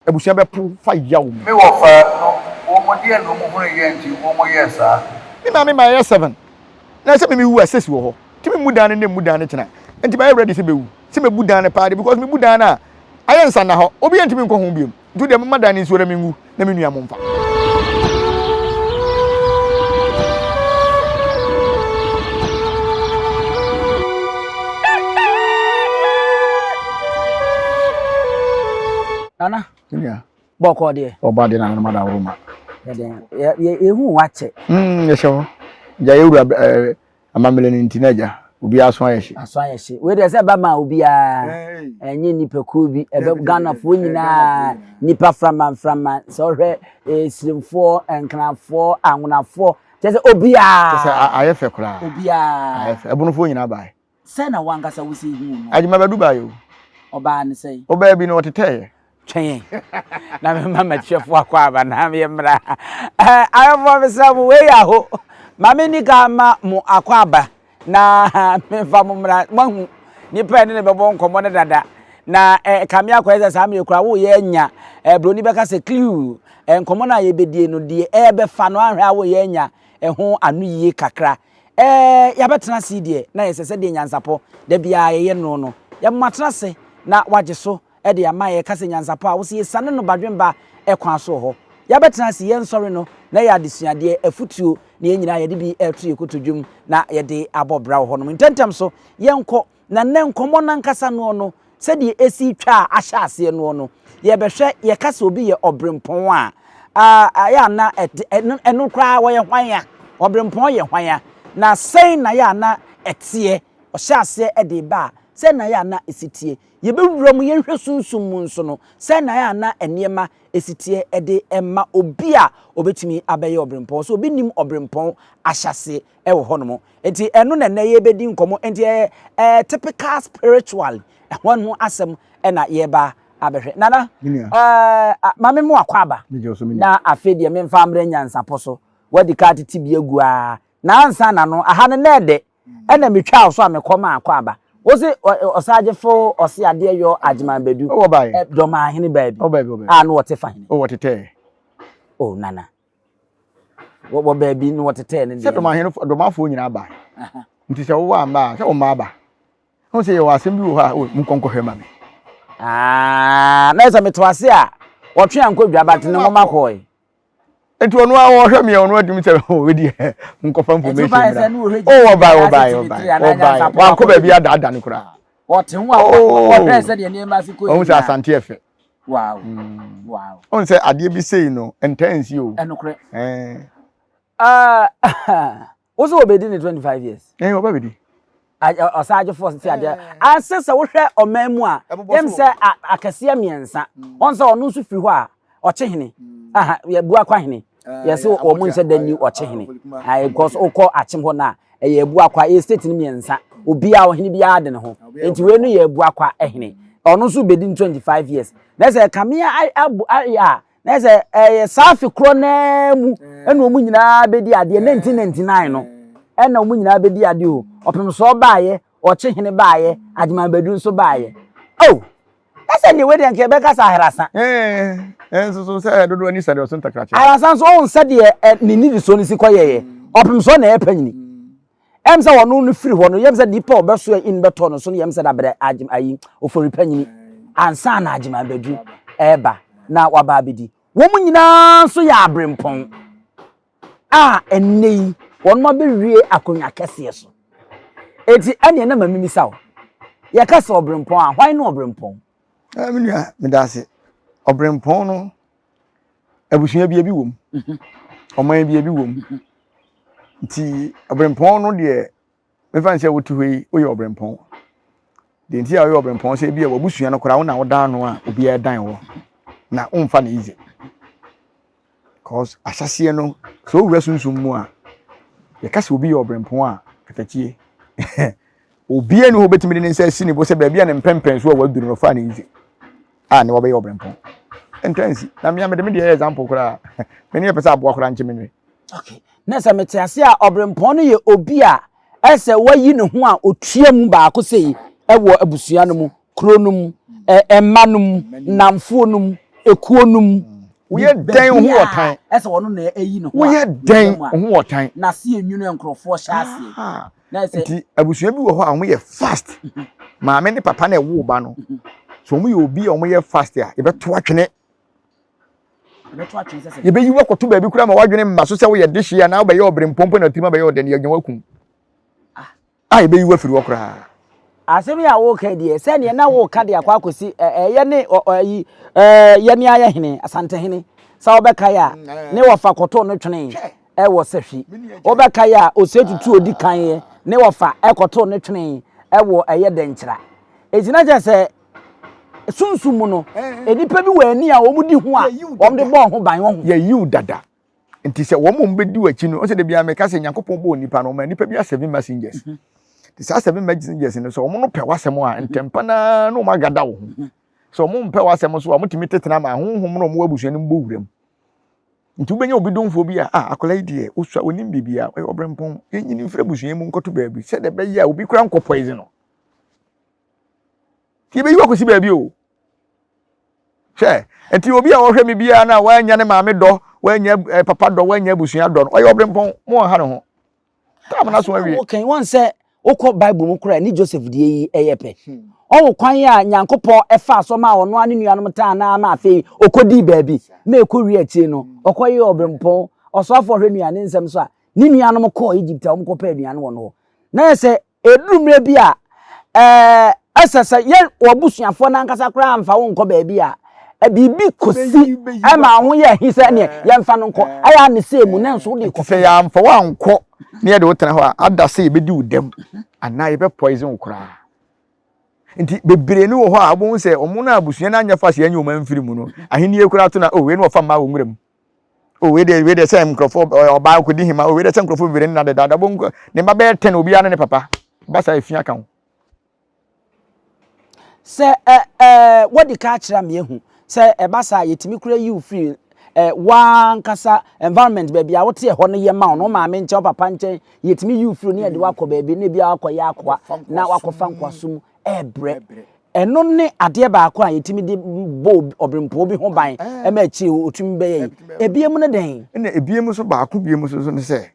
ebusua be po fa yawo me wo fa no wo mo die no mo hunu ye nti wo mo yes a me ma ye 7 na se me wu asesi wo ho ti me mudan ne mudan ne kina enti ba ready se be wu se me budan ne paade because me budan na aye nsa na ho obi enti me nko ho biom ntu de me madan ne nsuo na me ngu na me nua mo mfa Nana, yeah. Boko de. Oba de na no mada roma. Ye hu wache. Ye sho. Ja yewura amamele ni ntinaja. Obi aso ayeshi. Aso ayeshi. We de se ba ma obi a enye nipaku bi ebe Ghana fo nyina nipa frama so hwe slimfo enkranfo anwonafo. Je se obi a. Je se ayefe kura. Obi a. Ayefe ebunufo nyina bai. Se na wangasa wo si hu no. Ajima ba Dubai o. Oba ne sei. Oba bi no otete. Twen na me mama chefo akwa aba na me mra ayofo be sabu we ya ho mama ni ka ma mu akwa aba na me fa mu mra mahu ni pa ni be bon komo ne dada na kame akwa eza sa me kura wo ye nya broni be ka se clue nkomo na ye bedie no de be fa no ahwa wo ye nya ho anu yi kakra ya betena si de na ye sese de nyansapo da bia ye no ya matena se na waje so e de amaye kase nyansapo a wo se sane no badwemba ekwa so ho ya betena si ye nsori no na ya desuade afutuo na ye nyina ye de bi etu ekotodwum na ye de abobra ho no ntentem so ye nko na ne nkomo na nkasa no se de esi twa ahya ase no ye behwe ye kase obi ye obrempon a ya na enu kra wo ye hwan obrempon ye hwan na sen na ya na etie ohya ase e de ba sen na ya na esitie ye bewuram ye hwe sunsum mu nso no sen na ya na eniema esitie e de emma obi a obetumi abaye obrempon so obi nim obrempon ahyase e wo hono enti enu na ye bedi nkomo enti typical spiritual one ho asem e na ye ba abehwe nana mame mu akwaba na afedie me mfa amre nyansapo so wadi ka titi bi egu a na ansa na no aha ne na de e na metwa so amekoma akwaba wosi osaje fo osi ade yo ajima bedu do ma hene baabi no wote fa hene wotete nana wo baabi no wotete ne se do ma hene do ma fo nyina ba nti se wo amba se wo ma ba ho se ye wa asem bi wo ha mu konko hwe ma me na esa metwase a wotwe ankodwa batene mo makoi enti onu a wo hwe me onu adimi se we di nkofa information wo bai wa ko ba bi ada ne kura wote ho a wo press de ne ma siko o se asante efe wow on se ade bi sei no intense o enokre ozo obedi ni 25 years obedi osaje force ti ade ansesa wo hwe omamu a yem se akase miensa on se onu su firi ho a ochehene ye bua kwa hene yes o mu nse dani ochehene because okọ achim ho na ye bua kwa estate ni miensa obi a ohene bia ade ne ho enti we no ye bua kwa ehene onu su bedi 25 years na se kamia ya na se safi kro na mu ena omu nyina bedi ade 1999 no ena omu nyina bedi ade o opem so baaye ochehene baaye adima bedu nso baaye asa ni we de nke be kasa ahrasa so say dodo ani sade osun takrache ahrasa so on sade ni ni so ni sikoyeye opem so na e panyini em say wonu no firi ho no yem say nipa obeso in beto no so yem say da bre agim ayi ofori panyini ansa na agima bedu eba na waba abedi wo mu nyina so ya abrempon enei wonu ma be wie akonya kese so eti ene na mamimi sawo ye kasa obrempon a hwan no obrempon minua medase obrempon no abusua bia bi wom oman bia bi wom nti obrempon no de me fan se wotu hoi oye obrempon de nti a oye obrempon se bia wabusua no kora wo na wo dan no a obi a dan wo na umfa na easy cause asase no so wura sunsum mu a ye kasa obi obrempon a katachie obi enu obetimi ne nsa sini bo se ba bia ne mpempen so a waduru no fa na easy ne wo be obrempon entansi na me amede me de example kora me ne pesa abo kora nche me okay na sa mete ase a obrempon no ye obi a ese wayi ne ho a otua mu ba ko sei ewo abusua no mu kro no mu emma no mu namfo no mu ekuonum woyɛ dan ho wɔtan ɛsɛ wɔno na ɛyi no ho woyɛ dan ho wɔtan na se enwunu nkrofo hyase na ɛsɛ nti abusua bi wɔ hɔ a wɔn yɛ fast maame ne papa na ɛwo ba no so wɔn yɛ obi a wɔn yɛ fast a yɛbɛto atwene yɛbɛyi wakɔto baabi kura ma wadwene mma so sɛ woyɛ dehye a na wobɛyɛ ɔbrempɔmpɔ na tirima bɛyɛ ɔdɛ ne yɛgye wakum yɛbɛyi wafiri wɔ koraa asɛm ya wo ka die sɛ ne na wo ka de akwa akosi ɛyɛ ne yi yɛ ne ayɛ hene asantehene sɛ wobɛka ya ne wɔfa kɔtɔ no twene ɛwɔ sɛhwi wobɛka ya osetutu odi kan ne wɔfa ɛkɔtɔ no twene ɛwɔ ɛyɛ dɛnkyira etina kyɛ sɛ sunsun mu no enipa bi wɔ ani a wɔn di ho a wɔn de bɔ ho ban wɔn ho yɛ yiw dada nti sɛ wɔn mo bɛdi wɔ akyi no ɔsɛ de bia mɛka sɛ nyankopɔn bɔ onipa no ma nipa bi asɛ bi messengers saa asɛ bi messengers no sɛ wɔn no pɛ wasɛm a ntɛmpa na no ma gada wo ho sɛ wɔn mpɛ wasɛm so a wɔn tumi tetena ma honhom no wɔn abusua no mbɔ wuram nti wobɛnya obi domfo bi a akɔla yi deɛ osua onim bibia ɔyɛ ɔbrɛmpɔn yɛnyini mfrɛ abusua mu nkɔto baabi sɛ de bɛyɛ a obi kura nkɔ poison no yɛbɛyi wakɔsi baabi o hwɛ enti obi a wɔhwɛ me bia na wanya ne maame dɔ wanya papa dɔ wanya abusua dɔ no ɔyɛ ɔbrɛmpɔn mo ha ne ho tam na so awie okay won sɛ okɔ bible mu kora ni Joseph die yi ɛyɛ pɛ ɔwo kwan a nyankopɔn ɛfa so ma ɔno ane nuanom ta na ma afei okodi baabi na ekɔwi akyi no ɔkɔyɛ ɔbrɛmpɔn ɔsɔfo hwɛ nuane nsɛm so a ni nuanom kɔ Egypt a ɔmkɔ pɛ nuane wɔ no na sɛ edurumre bi a ɛsɛsɛ yɛ wɔbusuafo na nkasa kora amfa wo nkɔ baabi a bibi kosi ama ho yɛ hisa ne yɛmfa no nkɔ aya ne sɛ mu na nso de kɔ sɛ yɛamfa wo ankɔ ne yɛde wo tena hɔ a ada sɛ yɛbɛdi wo dam anaa yɛbɛ poison wo koraa nti bebree ne wɔ hɔ a abon sɛ ɔmo na abusua na anya fa sɛ anya ɔman mfiri mu no ahenie kura to na we ne wɔfa ma wɔ nwuram we de sɛ nkrɔfo ɔbaa kɔdi hima we de sɛ nkrɔfo bebree na de dada bon ne mba bɛyɛ 10 obi ana ne papa basa efia kan sɛ wodi ka kyerɛ me ehu sɛ basa yɛtimi kura yi free wankasa environment baabi a wote hɔ no yɛ ma no maame nkyɛn papa nkyɛn yɛtimi yi free ne yɛde wakɔ baabi ne bia akɔ yɛ akwa na wakɔfa nkwasom ɛbrɛ ɛno ne adeɛ baako a yɛtimi de bo ɔbrɛmpo bi ho ban ɛma akyi otumi bɛyɛ ebiem ne den na ebiem so baako biem so ne sɛ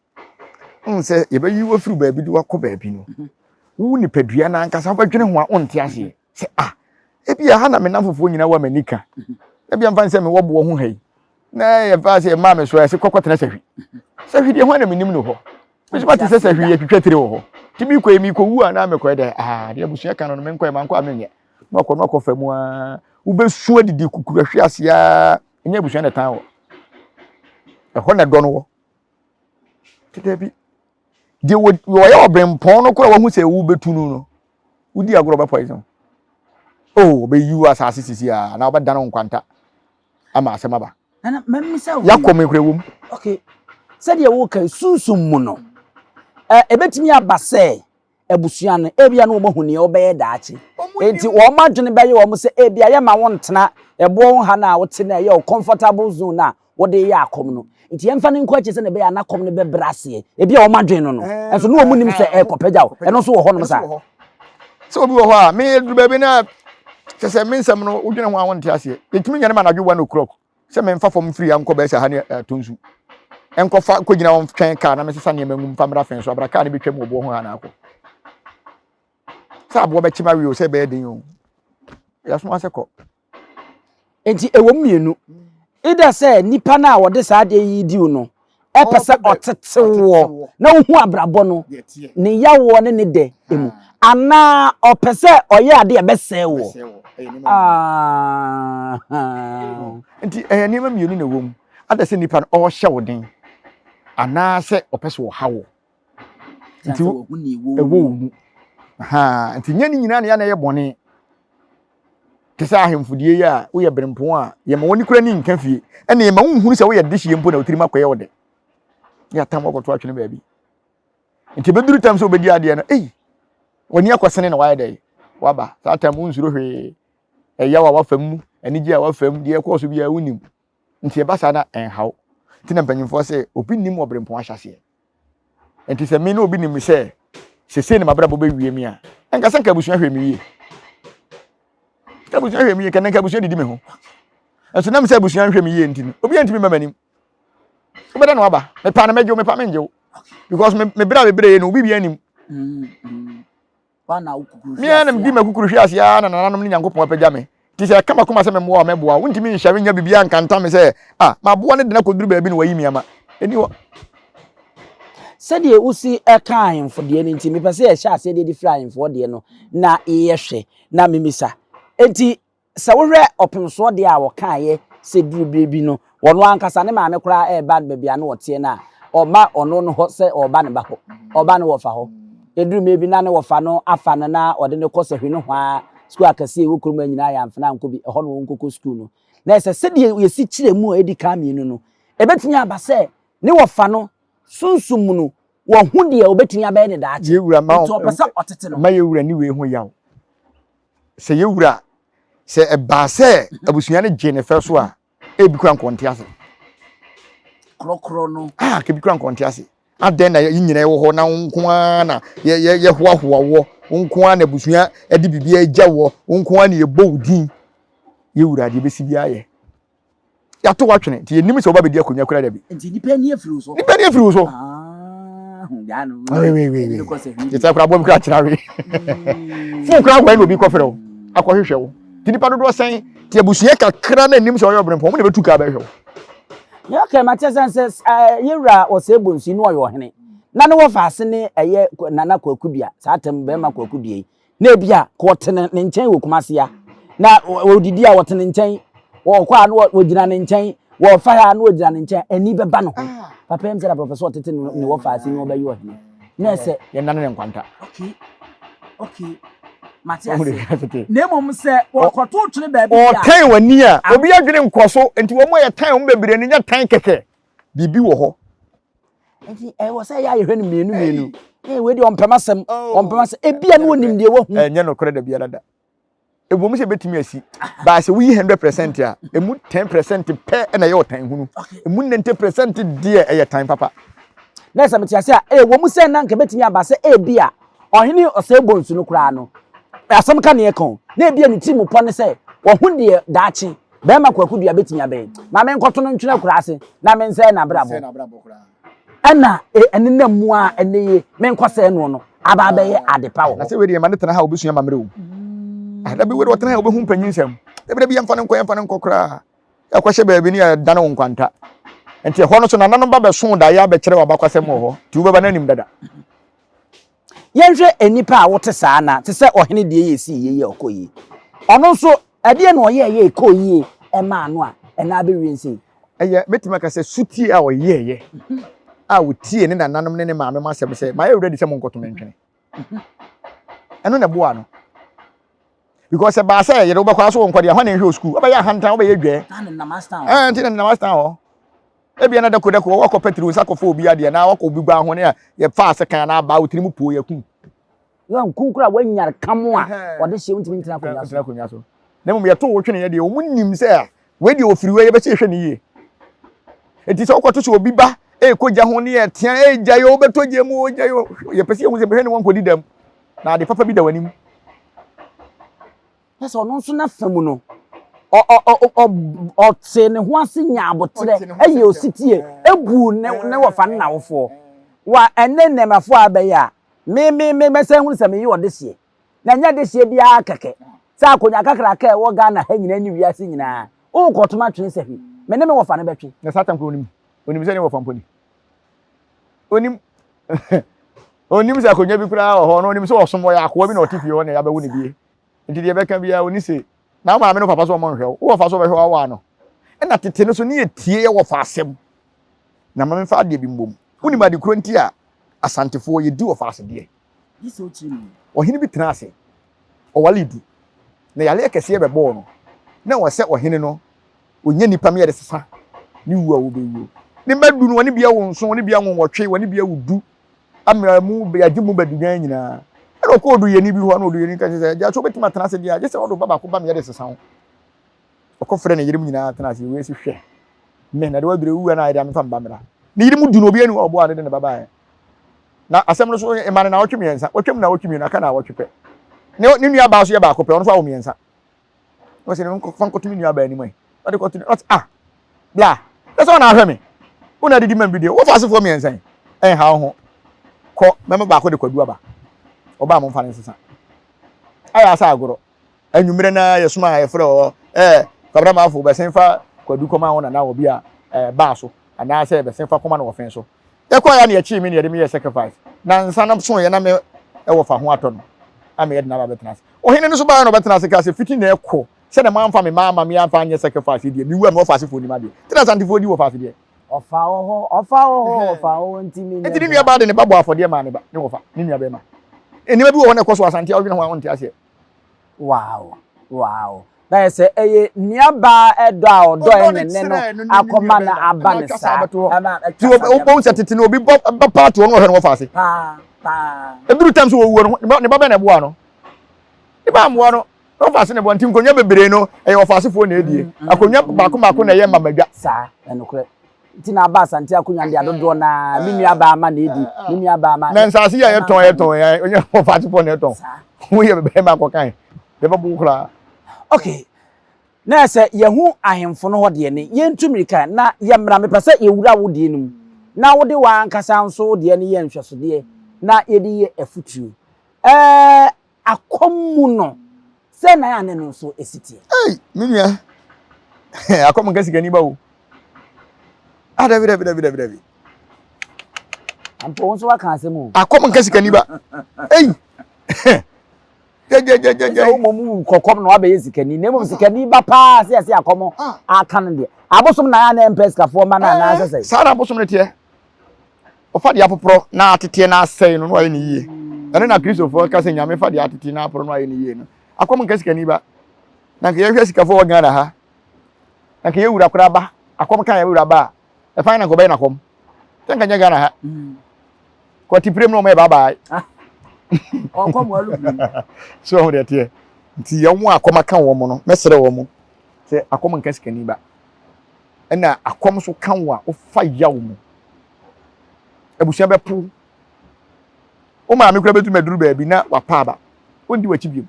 sɛ yɛbɛyi wo free baabi de wakɔ baabi no wo nipadua na ankasa wobɛdwene ho a onte ase sɛ ebia ha na me namfofo nyina wa manika ebia mfa nsɛ me wɔbo ho hai na yɛmfa sɛ ma me so ɛsɛ kɔkɔtena sahwi deɛ ho na menim no hɔ mesoma te sɛ sahwi yɛ twitwa tire wɔ hɔ ti mi kɔ wu a na me kɔ dɛ deɛ busua ka no me nkɔ ma nkɔ amenyɛ na ɔkɔ fa mu a wobɛsu adidi kukuru ahwe ase a ɛnyɛ busua na tan wɔ ɛhɔ na dɔ no wɔ tete bi deɛ wɔyɛ ɔbrɛmpɔn no kora wɔhu sɛ wo bɛtu no wodi agorɔ bɛ poison be you asase sisi a na obada no nkwanta ama asema ba na memisa wo yakɔ me kura wom okay said ye wo kan susum mu no ebetimi abasɛ abusua no ebia no wo mahuni obɛyɛ daachi enti wo madwene bɛyɛ wo mo sɛ ebia yɛ ma wo ntena ɛbo wo ha na wo te na yɛ comfortable zone na wo de yɛ akom no enti yɛmfa ne nkɔ akyi sɛ na bɛyɛ anakom no bɛbrase ebia wo madwene no enso no wo munim sɛ ɛkɔpagya wo ɛno so wo hɔ no sa sɛ obi wo hɔ a me du baabi na sɛ me nsɛm no wodwene ho a wonte ase yɛtumi nyane ma na dwo 1 o'clock sɛ me mfa fam free ankɔ bɛsɛ ha ne tonsu enkɔfa kɔgyina wɔn twɛn car na me sesa ne magum fa mra fen so abra car ne betwam obo ho ha na akɔ sɛ abo bɛkyima wi o sɛ bɛyɛ den o yaso ma sɛ kɔ enti ɛwɔ mienu ida sɛ nipa na wɔde saa de yi di no ɛpɛ sɛ ɔtetewo na ohu abrabɔ no ne yawo ne ne de emu ana ɔpɛ sɛ ɔyɛ ade ɛbɛsɛ wo nti ɛyɛ nneɛma mienu na wɔm ada sɛ nipa no ɔhyɛ wo den ana sɛ ɔpɛ sɛ ɔha wo nti ɛwɔ mu nti nya ni nyina na ya na yɛ bɔne te sɛ ahemfudie yi a woyɛ berempon a yɛ ma wɔn kura ni nka fie ɛna yɛ ma wo hunu sɛ woyɛ dehye mpo na otirim akɔyɛ wo de ya tam wɔkɔto atwene baabi nti beduru tam sɛ obedi ade no wani akɔsene na wayɛ dɛ waba saa tam unsuro hwee ɛya wa wafam mu anigye a wafam de ɛkɔ so bia wonim nti ɛba saa na ɛnhaw nti na mpanyimfo sɛ obi nim obrempon ahyase nti sɛ me na obi nim sɛ sese ne mabrabo be wie mi a enka sɛ nka busua hwɛ mi wie ka busua hwɛ mi kan nka busua didi me ho enso na me say abusua hwe me ye ntino obi antimi mamanim obeda no aba me pa na meje me pa menje because me bra ye no obi bia nim ba na ukukuru me anam di makukuru hwe ase ya na nananom ne Nyankopon apagya me ti say kama kuma say me mo meboa wontimi nhyawe nya bibia nkanta me say ma boa ne de na koduru ba bi no wayi miama eni wo sɛdeɛ usi ɛka ahemfo deɛ no nti mepɛ sɛ ɛhyɛ ase deɛ di firi ahemfo deɛ no na ɛyɛhwɛ na memisa enti sɛ wohwɛ ɔpemsoɔ deɛ a wɔkaeɛ sɛ duru bi no wɔno ankasa ne maame koraa ɛɛba no baabi a no wɔteɛ no a ɔma ɔno no hɔ sɛ ɔba ne ba hɔ ɔba no wɔfa hɔ ɛduru bi na ne wɔfa no afa no na ɔde ne kɔ sɛhwe no hɔ a skul akɛseɛ ɛwɔ kurom nyinaa yɛ amfena nkɔ bi ɛhɔ no wɔnkɔkɔ skul no na ɛsɛ sɛdeɛ yɛsi kyerɛ mu a ɛdi ka mmienu no ɛbɛtumi aba sɛ ne wɔfa no sunsum no wo hu de obetumi abaye ne daache ye wura ma to pesa otete no ma ye wura ni we hu yawo se ye wura se e ba se abusua ne gye ne fe so a e bi kura nkonte ase krokro no ke bi kura nkonte ase aden na yinyina wo ho na nko na ye hoahoa wo nko na abusua e de bibia agya wo nko na ye bowdin ye wura de besi bia ye ya to watwene ti enim se oba be di akonya kura da bi enti nipa ni afiri so ya no we it's akura bom kra kira we fu kra gwa no bi kofere wo akohwehwe wo ti nipa dodo sen ti abusua kakra na enim se oyo brempo mo na betu ka ba hwe wo ya okay Matias says yewura osebonsu no oyo hene na ne wo faase ne eye nana kwakudua saatem be ma kwakudua yi na bia ko tene ne nchen wo kumase ya na odidi a wo tene nchen wo kwa no wo gina ne nchen wo fa ya no gina ne nchen ani beba no papa em sera professor tete ne wo faase ni wo ba yi wo hene na se ye nana ne nkwanta okay Matias nemom se wo koto twene ba bi o tan wani a obi adwene nkoso enti wo mo ye tan wo bebere ne nya tan keke bibi wo ho enti wo se ya ye hwene mienu we di ompamasem ebia no onim de wo hu enye no kore da bia dada ebom se betimi asi ba se wi 100% a emu 10% pe na ye otan hunu emu 90% de e ye tan papa na se Matias a wo mu se na nka betimi aba se ebia ohene osebonsu no kura no asam ka ne ekon na ebia ne timu pɔ ne sɛ wo hu de daachi be ma kwakudua betimi abe ma me nkoto no ntwene kura ase na me nsɛ na brabo kura ana enena mu a eneye me nkɔsɛ no aba ba ye adepa wo na sɛ we de ma ne tena ha obusua mamre wo ada bi we de tena ha obehu panyin nsɛm ebere bi yɛmfa ne nkɔ kura akɔhye baabi ne ya dane wo nkwanta enti ɛhɔ no so nananom ba bɛso da ya bɛkyerɛ wa bakwasɛm wo hɔ ti wo baba nanim dada yenhwe enipa a wote saa na te sɛ ohene de ye si ye okoyi ɔno nso ɛde na ɔye ekoyi ɛma ano a ɛna abewie nsi ɛyɛ metima ka sɛ sutie a ɔye a wotie ne nananom ne maame ma sɛ sɛ ma yɛ ready sɛ mo nkoto mentwene ɛno na boa no because ba sɛ yɛ do bɛkɔ aso nkɔ de hɔ na nhwe school ɔbɛyɛ ahantan ɔbɛyɛ dwe na master nti na master hɔ ebia na dako wakɔ petro sakɔfo obi ade na wakɔ obi gba ho ne yɛ fa ase kan na ba wotiri mu po yakun yo nkunkura wanyar kamo a wɔde hye ntimi ntina konwa so na mmom yɛ to wo twene yɛ de wo nim sɛ we de ofiri we yɛ bɛkyɛ hwɛ ne yie enti sɛ wakɔ to so obi ba kɔgya ho ne yɛ tia gya yo beto gya mu gya yo yɛ pɛsɛ hu sɛ behɛ ne wɔn kɔdi dam na ade papa bi da wanim ɛsɛ ɔno nso na famu no te ne ho ase nya abotre ɛyɛ ositie ebu ne wɔfa ne nawofo wa ɛne nemafo abɛya me mɛsɛ hu sɛ me yi wɔde hye na nya de hye bia kɛkɛ sɛ akonya kakra ka ɛwɔ Ghana ha nyina ni wiase nyina o kɔtoma twene sɛ hwi me ne me wɔfa ne bɛtwe na satan ko onim sɛ ne wɔfa mponi onim sɛ akonya bi kura wɔ hɔ no onim sɛ ɔsomo yɛ akoa bi na ɔtifie hɔ na yɛabɛwo ne bie nti deɛ bɛka bia oni se na maame no papa so mo nhwɛ wo fa so bɛhwɛ wa no ɛna tete no so ne yɛtie yɛ wɔ fa asɛm na maame fa ade bi mbom woni ma de kuro nti a asantefo yɛdi wɔ fa asɛdeɛ yiso chimi ɔhene bi tena ase ɔwale du na yale kɛse bɛbɔ no na wɔ sɛ ɔhene no onye nipa me yɛ de sesa ne wu a wo bɛwu ne madu no wɔne bia wo nso wɔne bia wo wɔtwe wɔne bia wo du amramu be yagye mu badu nyina ɛna ko odu yeni bi hɔ na odu yeni ka sɛ ja so betima tena ase dia je sɛ ɔdo baba ko ba me yɛ de sesa ho ɔkɔfrɛ ne yirim nyina tena ase we si hwɛ me na de wadure wu na ayɛ de amfa mbamra ne yirim du no obi anu ɔbo ade de ne baba yɛ na asɛm no so emane na wɔtwe miɛnsa wɔtwem na wɔtwe miɛnsa aka na wɔtwe pɛ ne nua ba so yɛ ba ko pɛ ɔno so awo miɛnsa wɔsɛ ne fa nkoto nua ba ani mai ɔde continue bla that's all na ahwɛ me una didi man video wo fa se for me ensan ha ho kɔ mema ba ko de kwadu aba oba mo mfa ne sesa aya asa agoro anwumire na yesoma ya frɛ o kabra ma afo bɛsen fa kwadu kɔma ho na obi a ba so ana sɛ bɛsen fa kɔma na wɔfen so ekɔ ya na yɛchi me ne yɛde me yɛ sacrifice na nsa na so yɛ na me ɛwɔ fa ho atɔ no ama yɛde na ba bɛtena ase ohene no so ba no bɛtena ase ka se fiti na ɛkɔ sɛ na man fa me mama me amfa nyɛ sacrifice die mi wu am wɔfa ase fo ni ma die tena santifo di wɔfa ase die ofa ho ntimi ne enti ni nua ba de ne ba bɔ afɔde ma ne ba ne wɔfa ne nua ba ma enima bi wɔ hɔ na ɛkɔ so asante a ɔdwene ho a ɔnte ase wow that is eye niaba edo a odo enene no akoma na aba ne sa ti o se tete no obi ba part wo no hwe no fa ase eburu time so wo wo no ne ba be na bo ano ne ba mo no no fa ase ne bo ntim konya bebere no eye wo fa ase fo na edie akonya baako na ye mamadwa sa enokre ti na aba asante akonya de adodo na mi nuaba ama na edi mi nuaba ama na nsase ya yeton onya wo fa ase fo na yeton wo ye bebere ma kokan de ba bu kra. Okay. Na se yehu ahemfo no hode ne yentumirika na yemra me pese yewura wodie num na wode wa ankasa nso wodie ne yenhwesode na yedi ye afutuo akomu no se na ya ne no so esitie minua akomu ngasi gani ba wo David ampo nso waka asemu akomu ngasi gani ba Momu kokom no abe yesikani nemo sikani ba pa se akomo aka no de abosom na ya na empeska fo ma na na asese sara abosom ne tie ofa de apopro na atete na asai no ayi ne yie ene na Christopher ka se nyame fa de atete na apopro no ayi ne yie no akomo nka sikani ba na ke yehwe sika fo Ghana ha na ke yewura kora ba akomo kan yewura ba e fa na ko be na kom tenka nya Ghana ha ko tiprem no me baba okomo alu so ho de tie nti ye wo akoma kan wo mo no mesere wo mo se akoma nka sikani ba ena akom so kan wo o fa yawo mo ebusia bepu o ma me kura betu meduru ba bi na wapa ba ondi wachi biem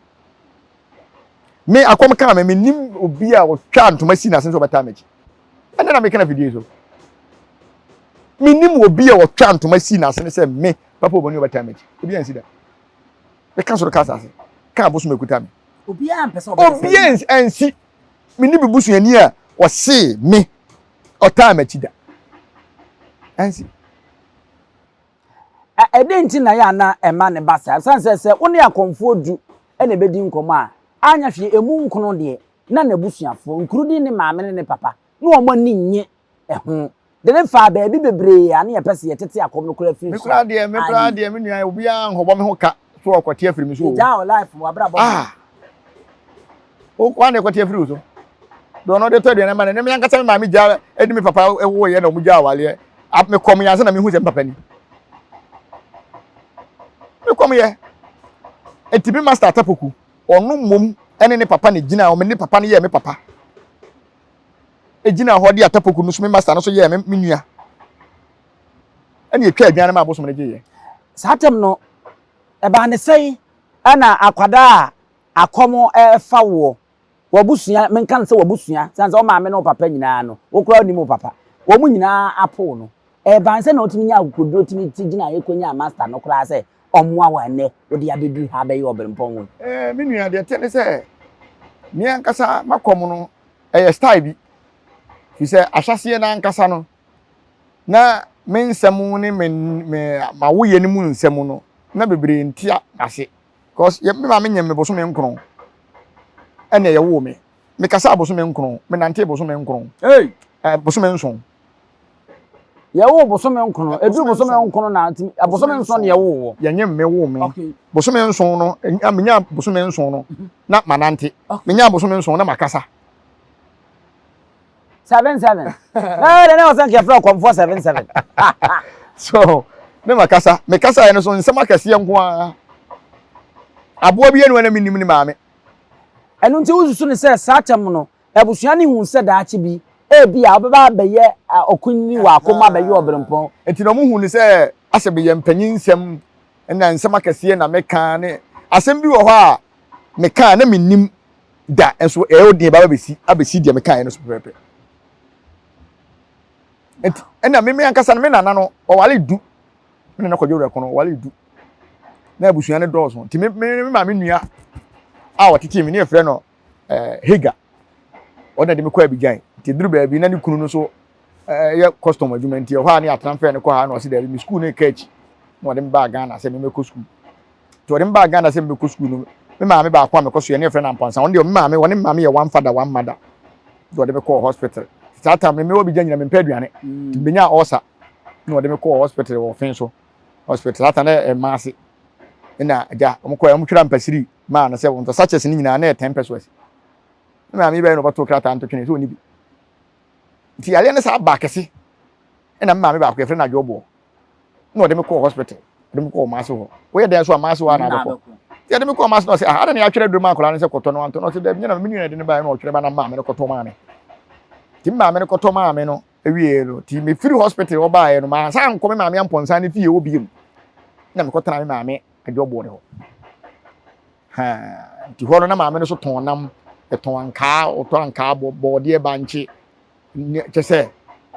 me akom kan me nim obi a o twa ntoma si na senso beta mechi ena na me kana video so me nim obi a o twa ntoma si na senso se me papa oboni beta mechi obi ansi da e kan so kasa ase kan abosu mekuta me obi an pese obi ansi me ni bibusu ani a o se me o ta mechi da ansi edenti na ya na ema ne basa sanse se woni akomfo du ene bedi nkomo a anya hwe emu nkono de na na busuafo nkurudi ne maame ne papa no omo ni nye eho de ne fa ba bi bebre ane ye pese ye tete akom no kura firi me kura de me nua obi an hobo me ho ka so okwati afiri mi so ja o life mo abrabo o kwa ne kwati afiri so do no de to de na ma ne me yankasa me maame ja edi me papa ewo ye na mu ja wale ap me kom yansa na me hu se papa ni me kom ye etibi master tapoku onu mom ene ne papa ne gina o me ne papa ne ye me papa e gina ho de atapoku no so me master no so ye me nua ene etwa aduane ma abosom ne gye satem no e ba ne sei ana akwada akomo fa wo wabusua menkan se wabusua sanse o maame no papa nyina no wo kura ni mo papa wo mu nyina apo no e ba nse na otimi nya akokodro otimi tigina yekonya master no kura se omwa wane odi abedu ha be yo berempon me nua de tene se me ankasa makom no style bi fi se ahwase na ankasa no na me nsem ne me mawoye ne mu nsem no na bebre ntia ase cause me ma me nyem me boso me nkron ene ye wo me kasa aboso me nkron me nante boso me nkron boso me nson ye wo boso me nkron edu boso me nkron na aboso me nson ne ye wo ye nyem me wo me boso me nson no amenya boso me nson no na manante menya boso me nson na makasa 77 de na osan ke fra komfo 77 so me makasa eno so nsema kase nko a abo bi enu na minim ni maame enu nti ususu ne se satem no ebusua ne hu se daachi bi ebi a obeba beye okunni wa akoma beye obrempon enti no mu hu ni se asebe ye mpanyin nsem na nsema kase na meka ne asem bi wo ho a meka na minim da enso e odin ba abesi de meka no so pepe enti me ankasa me nana no o wale du me na kodwo rekono wale du na abusuan ne dɔɔso nti me ma me nua a wɔtete me ne efrɛ no Hega ɔna de me kɔ Abidjan nti duru baabi na ne kunu no so yɛ custom adwuma nti hɔ a ne atransfer ne kɔ ha na ɔse da me school ne catch na ɔde me ba Ghana sɛ me mekɔ school to ɔde me ba Ghana sɛ me mekɔ school no me ma me ba akɔ me kɔ so yɛ ne efrɛ na Amponsa ɔno de me ma me wɔne ma me yɛ one father one mother do ɔde me kɔ hospital saa time me Abidjan nyina me mpɛ aduane nti me nya ɔsa na ɔde me kɔ hospital wɔ fen so hospital ata na maase ina ja omukɔ ya mutwira mpasiri ma na sɛ wonto sachets ni nyina na 10 pesos na me bɛ no bato krata anto twene so oni bi nti ale ne sa ba kese ina ma me ba ko efre na dwobo na ɔde me kɔ hospital ɔde me kɔ maase ho wo yɛ den so maase ho na abɛkɔ ya de me kɔ maase no sɛ ada ne atwere drum akɔla ne sɛ kɔtɔ no anto no sɛ da bi na me nyina de ne ba na ɔtwere ba na ma me kɔtɔ ma me ti ma me kɔtɔ ma me no ewie no ti me free hospital wo ba yɛ no ma sa nkɔ me ma me Amponsa ne fie wo bi mu na me kɔtɔ na me ma me adwobo ne ho ha ti ho no na ma me no so tonam eton anka otonka bɔɔde ba nche che se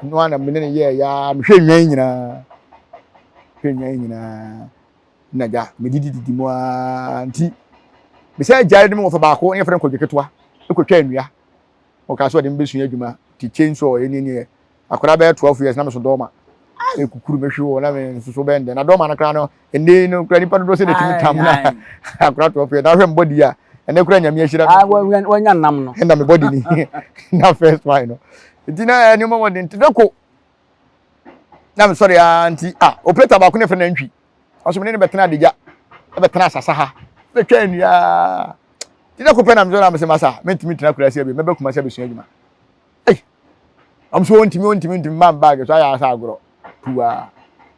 no ana me ne ye ya me hwɛ nwan nyina na ja me didi mu anti me sɛ gyae de me wo fa baako ne frɛ ko dweketoa ekotwa nnua o ka so de mbesu adwuma ti chainsaw eni akora bɛ 12 years na me so dɔma ekukuru me hwe na me so bɛnde na dɔma na kra no ende no kra nipa do se de timi tam na akora 12 years na hwɛ mbodi a ene kura nyame ahyira wanya nam no enda me body ni na first one no ntina ni mo wode ntidako na me sorry anti operator ba ko ne fe na ntwi aso me ne betena adija e betena asasa ha betwa nnua ntidako pe na me so na me se masa mentimi tena kura se bi me be kuma se be sua adwuma am so ontimi man bag so aya asa agro puwa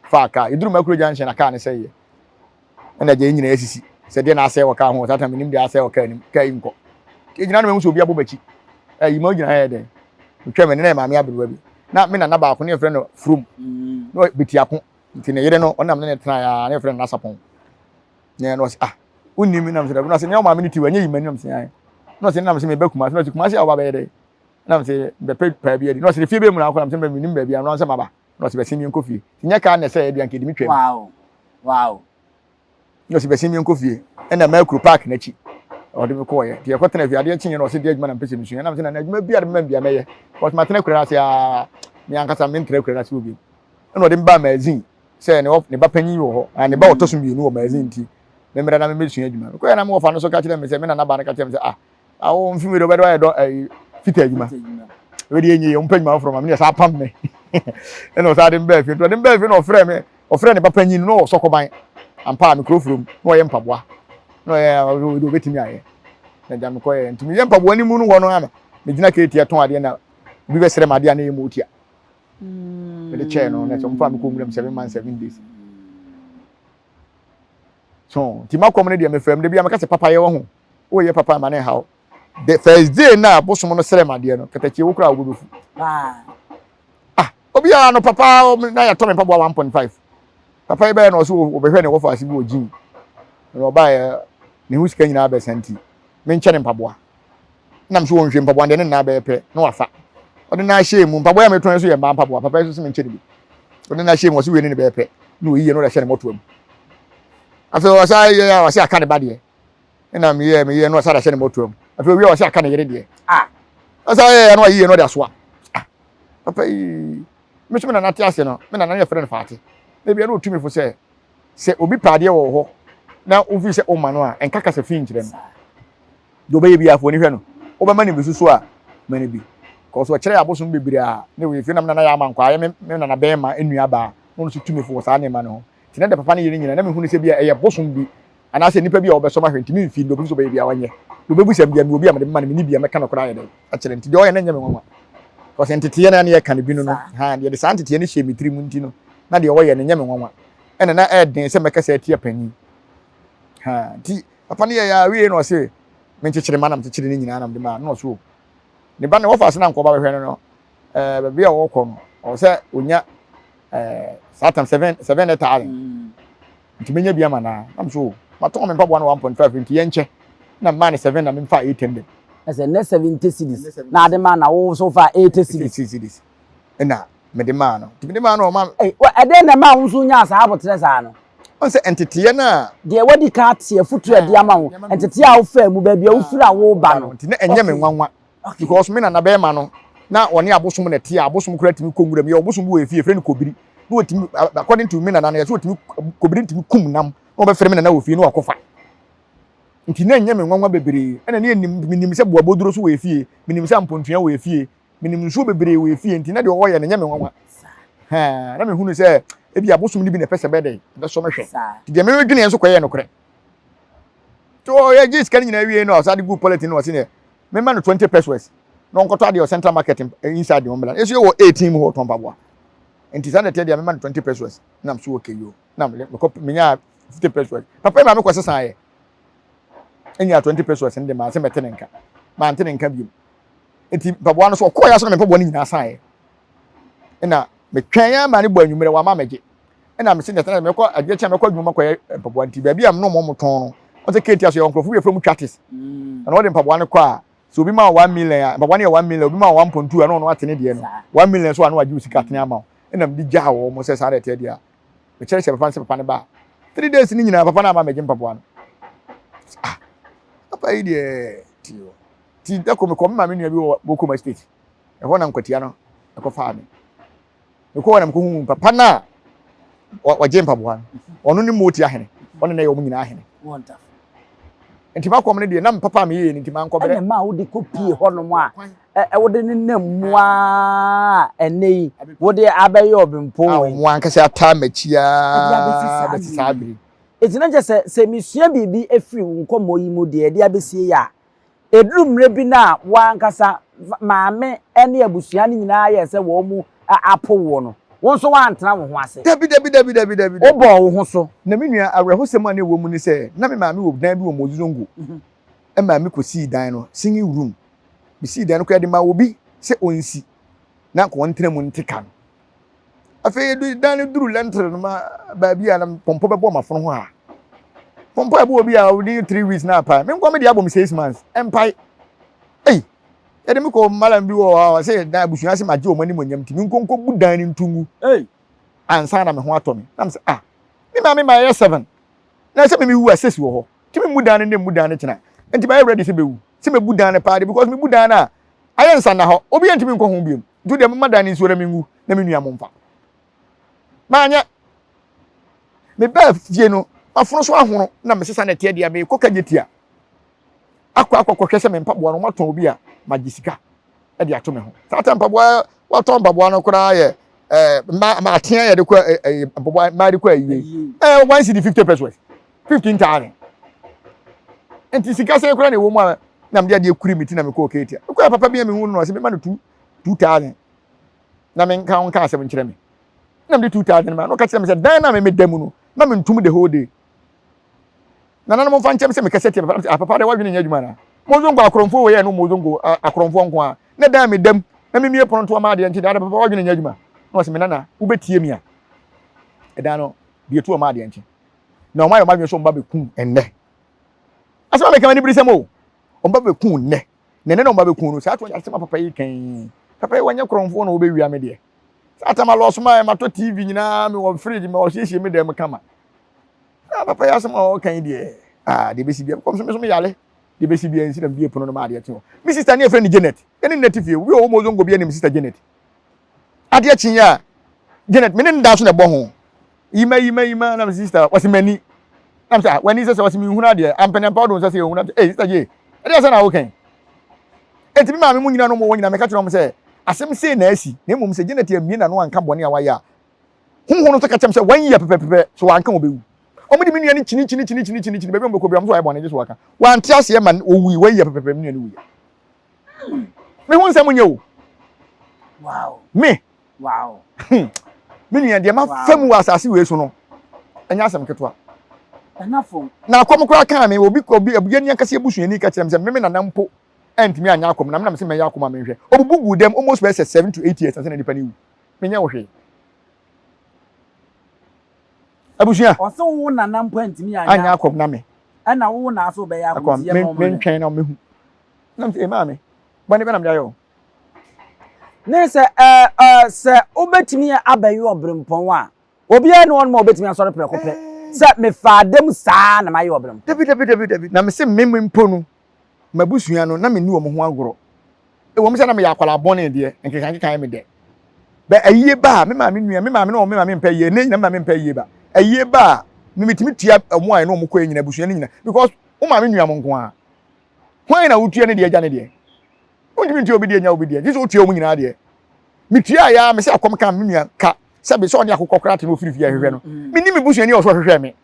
faka iduru makuro junction na ka ne sey e na je nyina asisi se de na asɛ wɔ ka ho tata menim de asɛ wɔ ka nim ka inko ke gyina no me hu so obi abobachi ayi ma gyina ha de twɛ me ne na ma me abrewa bi na me na ba ko ne frɛ no from no bitiako nti ne yere no ɔnam ne tena ya ne frɛ no Nasapon ne no unni mi nam se da no se ne o ma me ti wanye yimani nam se ai no se nam se me ba kuma se kuma se awa ba ye de nam se be pa bi ye no se fie be mu na akɔ nam se me nim ba bi am no se maba no se be simi nko fie nya ka na se aduan ke di mi twɛ wow no se be simi nko fie na Macro Park na chi ɔde me kɔ ye de ekɔtena fie ade chinye no se de adwuma na mpese misua nam se na adwuma bia de me bia meye but matena kura se me ankasa me ntra kura se obi na ɔde me ba magazine se ne ba panyin wo hɔ ne ba ɔtoso mi no magazine ti me mera na me misua adwuma ko ya na me wɔfa no so ka kyerɛ me se me na ba na ka kyerɛ me se awo mfi me do bɛdo ayɛ fita adwuma we de enyi mpanyima afro me sa pam me na ɔsa de me ba fie to de me ba fie na ɔfrɛ ne ba panyin no ɔsɔkɔban ampa mikrofon no ɔyɛ mpaboa no ɔyɛ do betimi ayɛ na jam ko yɛ ntimi yɛ mpaboa ni mu no hɔ no ama me gyina ka etia ton ade na bi bɛ srɛ ma ade na yɛ mu otia me de chair no na so mfa me ko mu 7 months 7 days so ti ma kom ne de me fam de bia me ka se papa yɛ wɔ ho o yɛ papa ma ne hawo the first day na bosom no srɛ ma de no katachi wo kura wo befu obi a no papa na ya to me mpaboa 1.5 papa yi bɛ na ɔso obɛhwɛ ne wɔfa ase bi wɔ gym na ɔba ne hu sika nyina abɛ santi me nkyɛ ne mpaboa nam so wɔnhwɛ mpaboa de ne na abɛ pɛ na wafa ɔde na ahyɛ mu mpaboa ya metɔn so yɛ mba mpaboa papa yi so me nkyɛ ne bi ɔde na ahyɛ mu ɔso wie ne ne bɛ pɛ na oyiye no da hyɛ ne moto mu afei ɔsa yɛ ɔsa aka ne ba de na me yɛ no ɔsa da hyɛ ne moto mu afei owie ɔsa aka ne yere de ɔsa yɛ no oyiye no da so papa yi me so me na nate ase no me na na yɛ frɛ ne faate na bia no otumi fo sɛ obi paade wɔ hɔ na ofi sɛ o ma no a enka kasa fi nkyerɛ no do be bi afo ni hwɛ no o be ma ne bisusu a ma ne bi ko so kyerɛ abosom bebre a na we fi nam na ya amankwa ayɛ me na be ma enua ba no so tumi fo saa ne ma no ti na de papa ne yere nyina na me hu ne sɛ bia ɛyɛ bosom bi ana sɛ nipa bi a obeso ma hwɛ ntimi mfi do bi so be bia wanyɛ do be bu sɛ bia me obi a me ma ne ni bia me ka no kora ayɛ de a kyerɛ nti de ɔyɛ na nyɛ me nwanwa ko sɛ ntete na ne yɛ ka ne bi no ha de saa ntete ne hyɛ mitiri mu nti no na de ɔyɛ ne nyɛ me nwanwa ɛna na ɛden sɛ mɛka sɛ atia panyin ha ti papa ne ya wie no se me nkyekere manam kyekere ne nyina nam de ma no so ne ba ne wo fa se na nkoba behwe no ba bia wo kɔ no o se onya satam 7 hectares nti menya bia ma na am so ma to me mpaboa no 1.5 nti ye nche na ma ne 7 na me mfa 800 as a next 70 cities na de man na wo so far 80 cities na me de man no me de man no ma eh e de na ma wo so nya sa abotre sa no on se entete na de wadi ka tie futu e de ama wo entete a wo fa mu ba bia wo fira wo ba no nti na enye me nwanwa because me na be ma no na woni abosom na tie abosom kura timi konguram ye abosom wo efie frɛ no kobiri no otimi according to me na na ye so otimi kobiri timi kum nam no be frɛ me na wo fie no akofa nti na enye me nwanwa bebre ena ne nim se boa boduro so wo efie minim se ampontua wo efie minim nso bebre wo efie nti na de wo ye na enye me nwanwa ha na me hunu se ebi abosom ni bi na pese bede be so me hwe ti de me dwene enso koye no kore to ye gis kan nyina wie no asade good politics no wase ne me ma no 20 pesos no nkoto ade central market inside the homeland eso wo 18 ho ton babwa enti sa na te de me ma no 20 pesos na mso okay yo na me ko menya 50 pesos papa ma me ko sesan ye enya 20 pesos ndi ma se mete nenka ma ante nenka bi enti babwa no so ko ya so na me babwa ni nyina san ye ena me twan ya ma ne bo anwumere wa ma meje ena me se na me ko adwecha me ko adwuma ko babwa nti ba bi am no mo ton no o se keti aso yo nkrofo bi from chatis na wo de babwa no ko a so obi ma 1 million babwa ne 1 million obi ma 1.2 ano no atene de no 1 million so ano agi usika atene ama ena me di gya wo mo se sa de te dia me chere se papa ne ba 3 days ni nyina papa na ma meje babwa no papa yi de ti da ko me ko ma me nua bi wo ko ma state e ho na nkwatia no e ko fa me me ko na me ko hu papa na wa je babwa no ono ni moti ahene ono na ye omu nyina ahene wonderful enti ba ko me de na papa me ye enti man ko bere ene ma wo de kopie ho no mo a wo de ne namua enei wo de abaye obempo won mo an kase ata machia be sabiri ezina je se misua bibi efiri nkomo yi mu de de abesie ya edurumre bi na wankasa maame ene abusua ni nyina ye se wo mu apo wo no won so wa antena wo ho ase dabi obo wo ho so na me nua awrehosem ane wo mu ni se na me maame wo dan bi wo mozungu e maame ko si dan no singing room bi si dan no ko de ma obi se onsi na ko ntena mu ntika no afi dan duru lentre no ma ba bi ana pompo be bo mafono ho a pompo e bo obi a within 3 weeks na pa me nko me de abom 6 months empai ei ede me ko malam bi wo say na busuan se maje o mani monyam ti nkonko budan ni ntungu ansa na me ho ato me na me say me ma ye 7 na se me wu asesi wo ho ti me budan ni budan ni kina enti ba ready se bewu se me budan ni paade because me budan na aye nsa na ho obi enti me nko ho biom ntu de me madan ni so na me ngu na me nua mo mfa ma anya me ba fie no afono so ahono na me sesa na tie dia me kokajetia akwa hwese me mpaboa no maton obi a magisika e de ato me ho tata mpaboa waton mpaboa no kura ye ma atia ye de ko mpaboa ma de ko ayi 1 cedi 50 pesos 15,000 enti sika se kura ne wo mu na me de ekuri miti na me ko ketia ko papa bi me hu no se me ma no 2,000 na me nka onka asem nkire me na me 2,000 ma no ka kire me se dan na me damu no na me ntum the whole day na mo fa nchem se me kasete papa de wadwene nyadwuma na mozongo akromfo we ye no mozongo akromfo nko a na dan me dam na me mie pronto ma de nti da papa wadwene nyadwuma no se me nana ubetie mi a eda no de tu ma de nti na o ma yo ma so mba be kun enne asema me kan ni brisem o mba be kun ne ne no mba be kun no sa to asema papa yi kan papa yi wanya kromfo no obe wi ame de sa ma lo so ma to TV nyina me wo fridge me wo hyehyɛ me dem kama papa ya asema o kan de de besi bia kom so me yale de besi bia nsi na bia pono no ma de ti o mi sister ne friend Janet ene native we o mo zongo bia ne mi sister Janet ade achinya Janet me ne nda so na bo ho yima na mi sister wasi mani am sa wani se wasi mi huna de ampene powder so se huna sister je ade asa na o kan enti mi ma me mu nyina no mo nyina me ka tro mo se asem se na asi na mum se Janet amie na no anka bone a wa ya honhon no to ka chem se 1 year pepepe so wanka obewu omo di minua ni chini bebe mbeko bia mso ayebone jesu waka wanti ase man owi wa ye pepepe minua ni wi me hu nsem nye o wow minua de ma famu wa asase we so no anya asem ketwa enafo na akom kura kan me obi abuye ni akase ebusuani ka kirem se me na nampo entimi anya akom na se me ya akom amenhwe obubugu dem almost 7 to 8 years ase na dipa ni wu menye wo hwe abusuya oso wo na nampo entimi anya akom na me ana wo na so be ya abusuya mo men twen na me hu nam say maame bone be nam yayo ne se obetimi abayi obrempon a obi ene won ma obetimi asore prekope se me faadem saa na mayi obrempon David na me se memempo no mabusua no na me ni wo ho agoro e wo me se na me yakwala bone de enkekan me de be ayiye ba me maame nua me maame no me maame mpa yiye ne nyina me maame mpa yiye ba ayiye ba me mitimi tua mo ayi no mo kɔ nyina busua ne nyina because wo maame nua mo nko a hwan na wotua ne de agya ne de wonti tua obi de nya obi de jiso wotua mo nyina de me tua ya me se akom kan me nua ka se be so ne akokɔ krate no ofirifia hwehwɛ no me ni me busua ne o so hwehwɛ me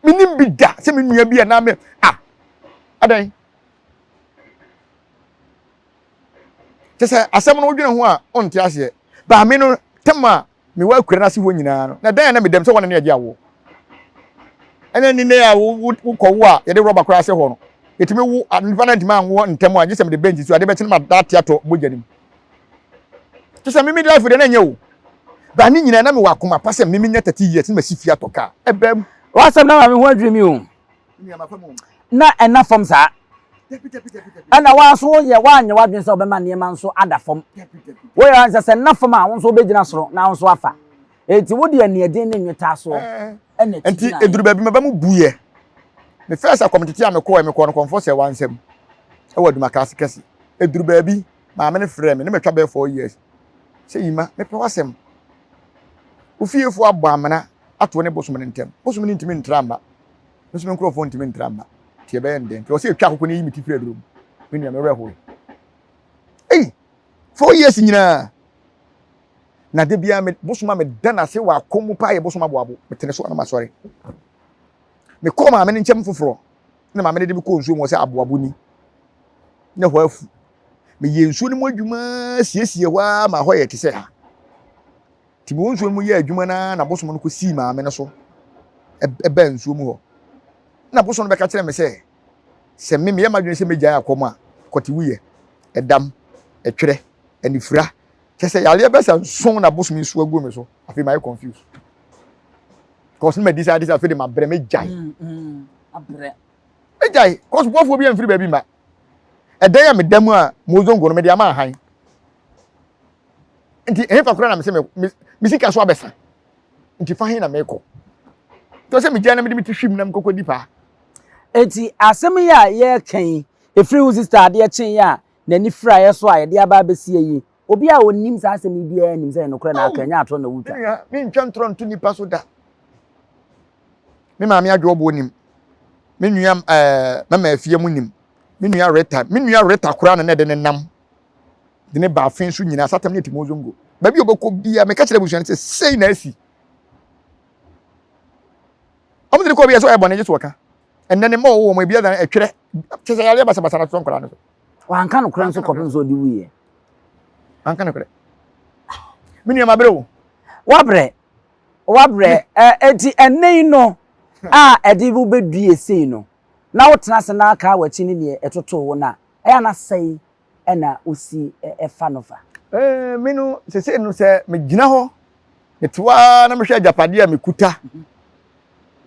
me ni bi da se me nua bi na me adan tese asem no wodwene ho a onte ase ba me no tema me wa kura na se ho nyina no na dan na me dem se wona ne age awo ene ni ne ya wo kɔwo a ye de rubber kura se ho no etime wo advantage man wo ntem a gisem de bench so ade be tene ma datiato bojanim tese me life de na nya wo ba ni nyina na me wa koma pa se me nya 30 years ma sifia toka ebem wasam na me ho adwemi o na ena fom saa ana waso ye wanye wadwen se obema ne ma nso ada fom wo ya nse se na fom a won so obegina soro na won so afa enti wodi ane eden ne nweta so enti eduru ba bi maba mu buye me first community am ko me ko no konfo se wansem e wadu makase kese eduru ba bi ma me ne frɛ me ne metwa be 4 years se yima me pe wasem ufiefo abo amana ato ne bosom ne ntem bosom ne ntimi ntramba bosom nkrofo ntimi ntramba tie be nden o se twa kokko ne yimi tifre drum me nua me reho 4 years nyina na de bia me bosoma me dana se wa komu pa ye bosoma boabo metene so na masori me ko ma me nchem foforo na ma me de bi ko nsuo mo se aboabo ni na ho afu me ye nsuo ni mo adwuma siesie wa ma ho ye te se ha ti mo nsuo mo ye adwuma na bosoma no ko si ma me no so e ba nsuo mu ho na bosoma no be ka kire me se me ye madwene se meja akoma koti wuye edam etwere anifura kese yale be se son na bosoma nsuo agu me so afi my confused cause me decide afi de ma bre me jai abre me jai cause bofo bi amfiri ba bi ma edan ya me damu a mozongo no me de ama han nti fa kura na me se me sika so abesa nti fa hin na me ko to se me jana me de mitihwim na me kokodi pa enti asem ya ye kan efiri wo sister de chen ya na ni fra ye so a ye de aba besi yi obi a onim sa asem bi a nim se no kura na aka nya ato na wuta me ntwa ntro nto nipa so da me ma me adwo bo nim me nua mama afie mu nim me nua reta kura na de ne nam de ne ba afin so nyina satam ne timozongo ba bi obekọ bia me ka kire busuan se sei na asi omo de ko bia so e bone jesu waka enne ne ma wo mo bia da etwere kese yale basa basa na so nkora no wan kan kura nso kopin so di wuye an kan kure me nua mabre wo wabre enti enne no edi bu bedue sei no na wotena se na aka wachi ni ne etoto wo na eya na sei na osi efa no fa me no se no se me gina ho etwa na me hwe ajapade a me kuta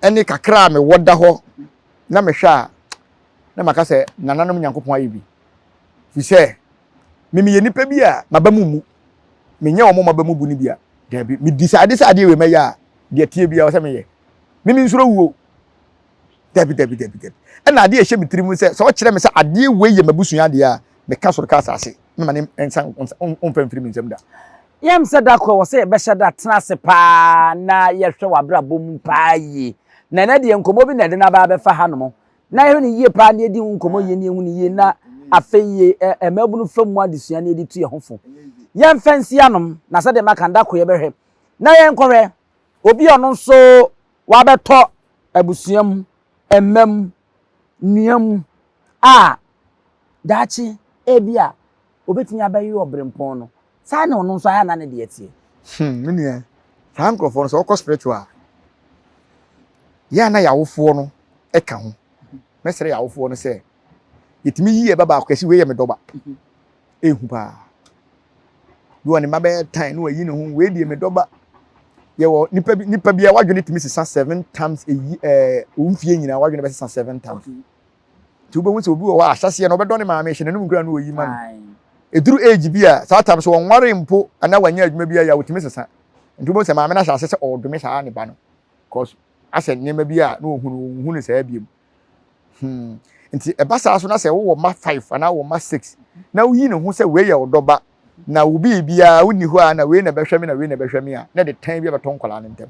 ene kakra me woda ho na me hwa na maka se nananom nyankopon ayi bi fi se me ye nipa bi a mabamu mu me nya wo mabamu bu ni bi a da bi me decide se ade we meya de tie bi a wo se me ye me nsuro wuo dabi ena ade ehye mitirimu se so kire me se ade we ye mabusua ade a me ka so ka asase me mane ensan onfam firi nsem da yam se da ko wo se be hye da tena se pa na ye hwe wabra bom pa yi na de nkomo bi na de na ba be fa hanom na ye ni ye pa na edi nkomo ye ni ehunu ye na afeye emabunu fam adesua na edi tu ye hofo yam fansi anom na se de makanda ko ye be hwe na ye nkore obi ono so wa beto abusuam emem nuam dachi ebia obetimi abayi obrempon no sa na ono so aya na ne de etie menia sa nkrofo no so ko spiritual ya na yawofo no eka ho mesere yawofo no se yetimi yiye baba akwasi we ye me doba ehu pa do ani mabe tan no ayi ne ho we die me doba ye wo nipa bia wadwene timi sisa 7 times umfie nyina wadwene be sisa 7 times ti wo be se obi wo wa asase na obedo ne maame hye nanum kura no oyi man eduru age bi a saa tam so wonware mpo ana wanya adwuma bi a wotimi sesa nti bo se maame na asase se odome saa ne ba no cause ase nyema bi a na ohunu saa biem nti eba saa so na se wo ma 5 ana wo ma 6 na wo yi ne ho se we ye odoba na wo bi bia woni ho a na we na behwɛ me na we na behwɛ me a na de tan bi beton kwala ne ntem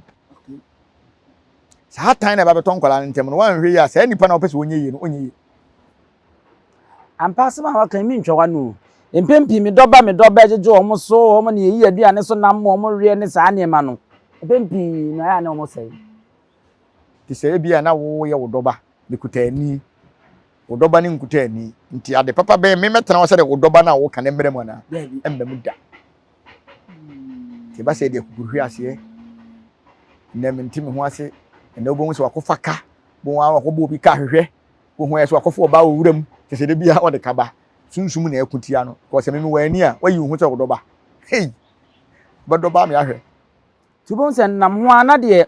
saa tan na ba beton kwala ne ntem no wan hwe ya saa nipa na opese wonye yi no onye yi ampasema wa kan mi ntwa no empempi mi doba jeje omo so omo ne yi aduane so nam omo re ne saa ne ma no empempi na ya ne omo sai ti sɛ bia na wo ye wo doba ne kutani wo doba ne nkutani nti ade papa be me metena wo sɛ de wo doba na wo ka ne mmerɛ mu na emba mu da ti ba sɛ de kukuhwe ase na me ntimi ho ase na obo mu sɛ wakofa ka bo wa wakobo bi ka hwehwɛ bo ho yɛ sɛ wakofa oba wo wuram ti sɛ de bia wo de kaba sunsum na ekutia no ko sɛ me wani a wayi hu sɛ wo doba hey ba doba me ahwɛ ti bo sɛ nam ho ana de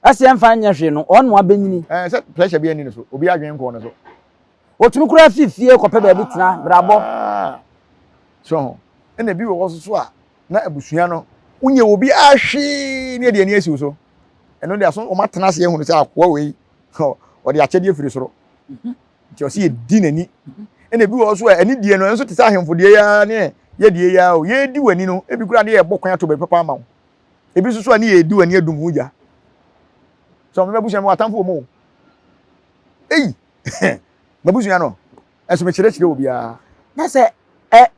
ase emfa nya hwe no on mo abenyini sɛ pressure bi ani no so obi adwen ko no so otumi kura fifie ko pe ba bi tena brabo so ena bi wo so a na abusua no unye obi ahwe ne de ani asiw so eno de aso o matena se ehunu sɛ akwa wei o de akyɛde afiri soro nti o se di nani ena bi wo so a ani die no enso te sɛ ahemfo de ya ne ye die ya o ye di wani no ebi kura de ye bɔ kwan to be papa ma wo ebi so ani ye di wani adum huja so me busua me watamfo mo mabusua no eso me kyerɛkyerɛ obi a na sɛ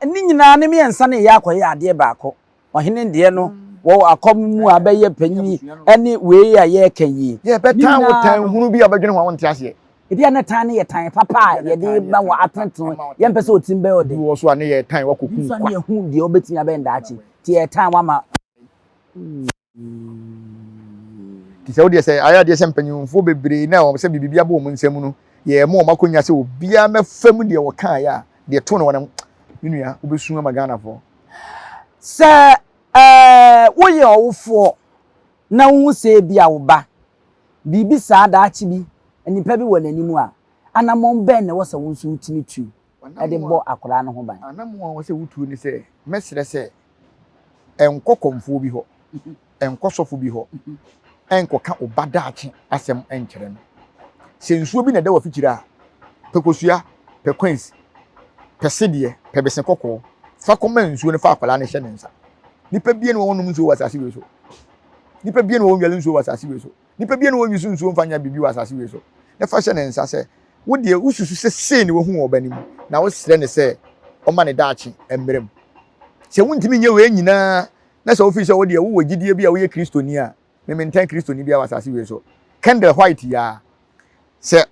ni nyina ne me ensa ne ya akoye ade baako ohene de no wo akom mu abɛyɛ panyi ɛne wei a ye kanyi ye betan wo tan hunu bi abadwene ho wonte ase ebi ana tan ne ye tan papa ye de ba wo atenten ye mpɛ sɛ otim bɛ ode wo so ane ye tan wakoku so ne hu de obetimi abɛ ndaachi ti ye tan wa ma ti sɛ wo de sɛ aya de sɛ mpanyimfo bebre na wo sɛ bibibia bo mu nsɛm no ye mo makonya sɛ obia mɛfam de wo kan ya de to no wonam minua obesu ama Ghana fo sɛ wo ye owofo na wo sɛ bia wo ba bibi saa daachi bi nipa bi wɔ n'animu a anamon bɛn na wɔsɛ wo nso utimi tu de bɔ akora no ho ban anamon wɔsɛ wutu ni sɛ mɛsrɛ sɛ enkɔkɔmfo bi hɔ enkɔsɔfo bi hɔ enkɔka obadaachi asɛm enkyerɛ no sɛ nsuo bi na da wɔ fikira a pekosua pequins pesede pebesen kokɔ fa kɔma nsuo ne fa akwala ne hyɛ ne nsa nipa bie ne wɔnom nsuo wɔ asase we so nipa bie ne wɔn nwale nsuo wɔ asase we so nipa bie ne wɔn nsuo nsuo mfanya bibi wɔ asase we so ne fa hyɛ ne nsa sɛ wo de ususu sɛ sei ne wo hu wɔ banim na wo srɛ ne sɛ ɔma ne daachi emmerem sɛ wuntimi nye we nyina na sɛ ofi sɛ wo de wo wɔ gidie bi a wo yɛ kristoni a me menten kristoni bi a wɔ asase we so candle white ya sɛ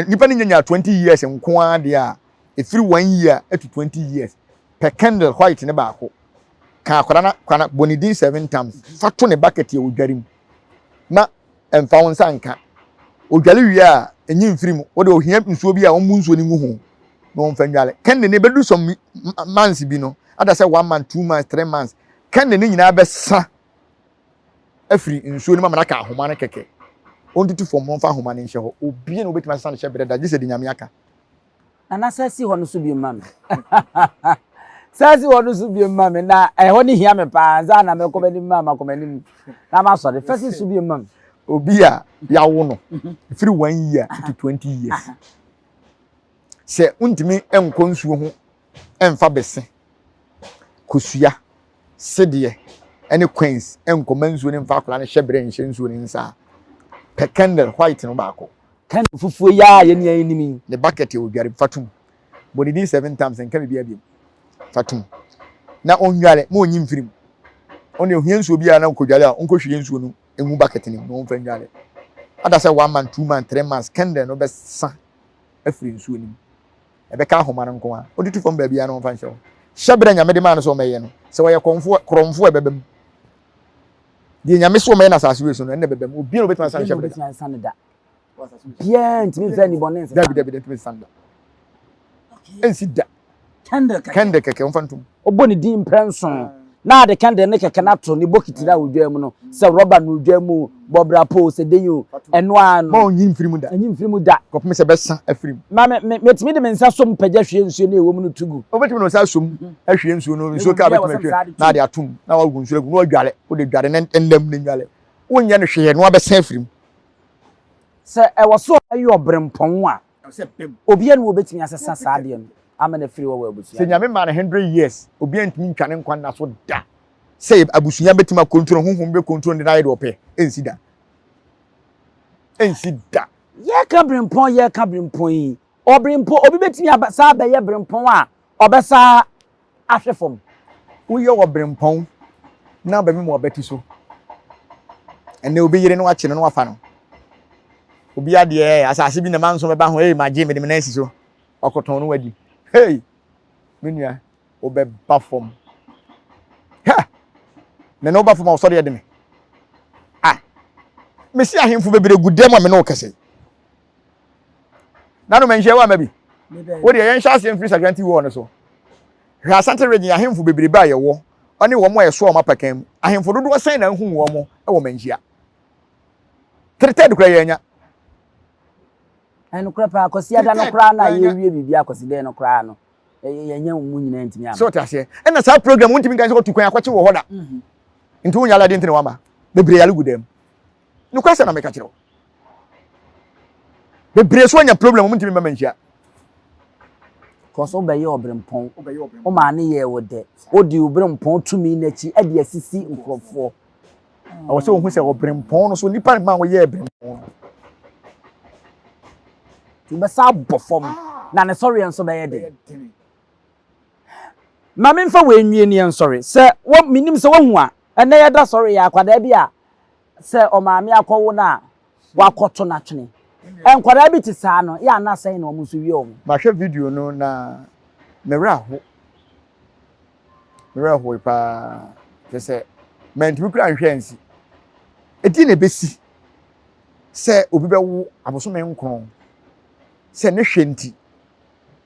nipa ne nya 20 years nko a de a efiri 1 year to 20 years per candle white ne baako ka akwara na kwana bonidin 7 times fato ne bucket ya odwarim na emfa won sanka odwale wi a enyi mfiri mu wo de ohia nsuo bi a won mu nsuo ni nguhu no won fa nwale candle ne bedu some months bi no ada sɛ 1 month 2 months 3 months candle ne nyina bɛsa afiri nsuo ni ma na ka ahoma ne keke on tutu fom on fa ahoma ne nhye ho obi na obetuma san hye breda gye sɛ de nyame aka ana sasi ho no so bi ma me sasi ho no so bi ma me na ho ne hia me pa za na me ko bani ma ma ko mani na ma so de fasi so bi ma me obi a ya wo no free 1 year to 20 years sɛ untimi enko nsuo ho emfa bese kosua sedie ene queens enko mansuo ne mfa akora ne hye bre nhye nsuo ne nsa per candle white no baako kan fufuo ya ye ne animi ne bucket e odware fatum bonidi 7 times enka bi bia fatum na onware ma onyi mfirim one ohia nsuo bia na nkodware a onkohwie nsuo no emu bucket ni no mfa nware ada sɛ 1 month 2 month 3 months candle no bɛsa afiri nsuo ni ɛbɛka ahoma no nko a oditu fam ba bia no mfa nhyɛ hyɛbrɛ nyame de ma no so ɔmɛyɛ no sɛ wɔyɛ krɔmfo ɛbɛbɛm die nyame so ɔmɛyɛ na asase we so no ɛna bɛbɛm obi no betuma san hyɛbrɛ bien ntimi fa ni bonne dabi ntimi sanda ensi da candle keke mfa ntum oboni din prenson na de kan de ne keke na to ni bokiti na odwa mu no se rubber no odwa mu bobra po se denyo eno ano ma onyin firi mu da anyi mfiri mu da kopme se besa afiri mu ma metimi de mensa som pagya hwe nsuo na ewo mu no tugu obetimi no sa som ahwe nsuo no nsuo ka betimi ahwe na de atum na wa gu nsuo gu no adwale wo de dwale ndam ne dwale wonya no hwe no abesa afiri mu se ewo so ayi obrempon a obi anu obetimi asesa saa de no amana free wo abusuya se nyame ma na 100 years obi antimi ntwane nkwan na so da se abusuya betima control honhom be control de naide ope ensi da ye ka brempon yi obrempon obi betimi sa ba ye brempon a obesa ahwefom wo ye wo brempon na ba mi mo obeti so ene obi yire no ache no wafa no obi ade asase bi na manso be ba ho maje me de na asi so okoton no wadi hey menua obe ba fom ha na no ba fom o so de me mesi ahemfo bebere gudem a me no kase na no menhye wa mabi wo de yen hya asem free sagranti wo no so hwa asante region ahemfo bebere ba ye wo oni wo mo yeso o mapakam ahemfo dodo san na hu wo mo e wo menhia treted kura yenya enu kura pa akosi ada no kura na ye wie bibia akosi de no kura no yenya mu nyina ntimi ama so tase e na sa program wontimi kan se ko tukwan akwache wo hoda nti wo nyala de ntene wa ma bebere yale gudem no kwasa na meka kire bebere so anya problem wontimi mama nhia koso be ye obrempon o ma ne ye wo de o di obrempon tumi na chi e de asisi nkrofo awo se wo hu se obrempon no so nipa ma wo ye obrempon ti be sa bofom na ne sorry enso be ye de ma me mfa we nwie ne sorry se wo minim se wo hu a ene ye da sorry ya kwada bia se o maame akọwo na wakoto na twene enkwara bi ti saa no ya na sai na omu so wi omu ma hwe video no na mera ho pa se mentimi kura nhwe nsi edi na besi se obi bewo abosome nkron se ne hwenti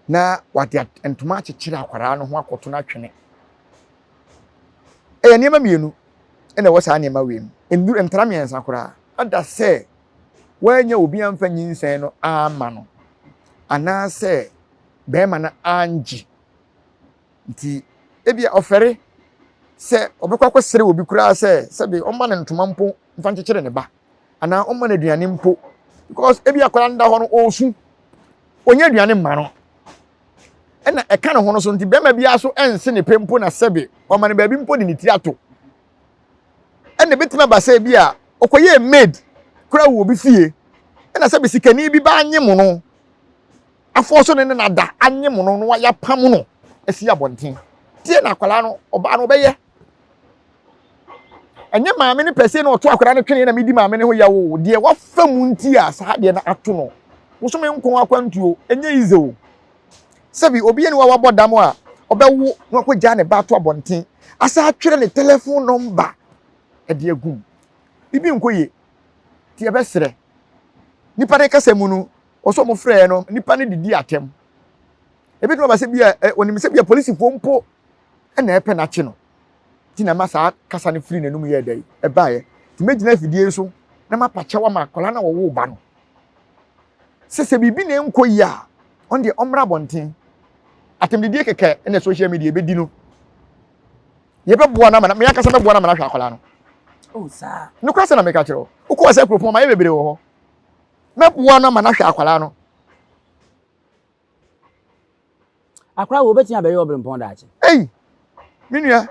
na wade entoma akekire akwara no ho akoto na twene niema mienu ene wo saa niema wem endu entara miensa kura ada se wanya obi amfa nyinsen no ama no ana se be ma na anji nti ebia ofere se obekwa kwesere obi kura se be omma ne ntoma mpo mfa nkekere ne ba ana omma ne aduane mpo because ebia kwara nda ho no osu onye aduane mma no ena eka ne ho no so nti be ma bia so ense ne pempo na sebe omma ne ba bi mpo de ne tiri ato ena betima ba se bia okoye maid kura wo bi fie ena sebe sikani bi ba anye mo no afo so ne na da anye mo no ya pam no asi abonten tie na akwala no oba no beye enye maame ne pese na oto akwala no twene na medi maame ne ho ya wo de wa famu nti a sa de na ato no wo so me nkon akwantuo enye izo sebi obi ene wa wabodam a obewo no akogya ne ba to abonten asa atwere ne telephone number e de agum bibi nkoye ti e be sere nipa ne kasa mu no oso mo frɛ no nipa ne didi atem ebi to ba se bia onim se bia police pompo na epe na chi no ti na masa kasa ne free nanum ye dai e baaye ti megina fidie so na mapache wa makola na wo ba no sese bibi ne nkoyi a on de omra bonten atem didi keke na social media be di no ye be boa na ma me akasa be boa na ma na hwa akola no oh sa no kwase na me ka kiro uko se propon ma ye bebere wo ho me boa na ma na hwa akola no akra wo betia be ye obrempon da ache ei minua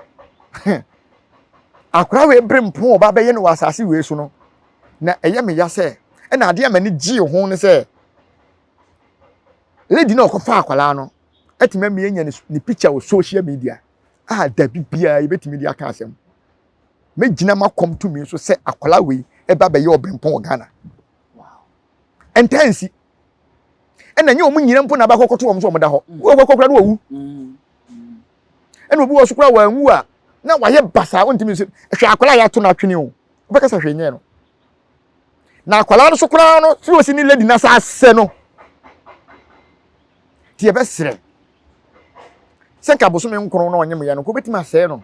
akra we brempon ba be ye no wasase we so no na eye me ya se e na ade amani gi ho ne se lady na okofa akwala no etima me nya ni picture wo social media da bibia e betimi dia ka asem me gina makom to me so se akwala we e ba be ye obrempon Ghana wow entansi ena nye omu nyina mpo na ba kokoto wo so mo da ho wo kokokora no wu ena obi wo so kura wa nwu a na wa ye basa wontimi so hwe akwala ya to na twene o obeka sa hwe nye no na akwala no so kura no si osi ni lady na sa se no ti e be sere senka boso me nkron na onye me ya no ko betima se no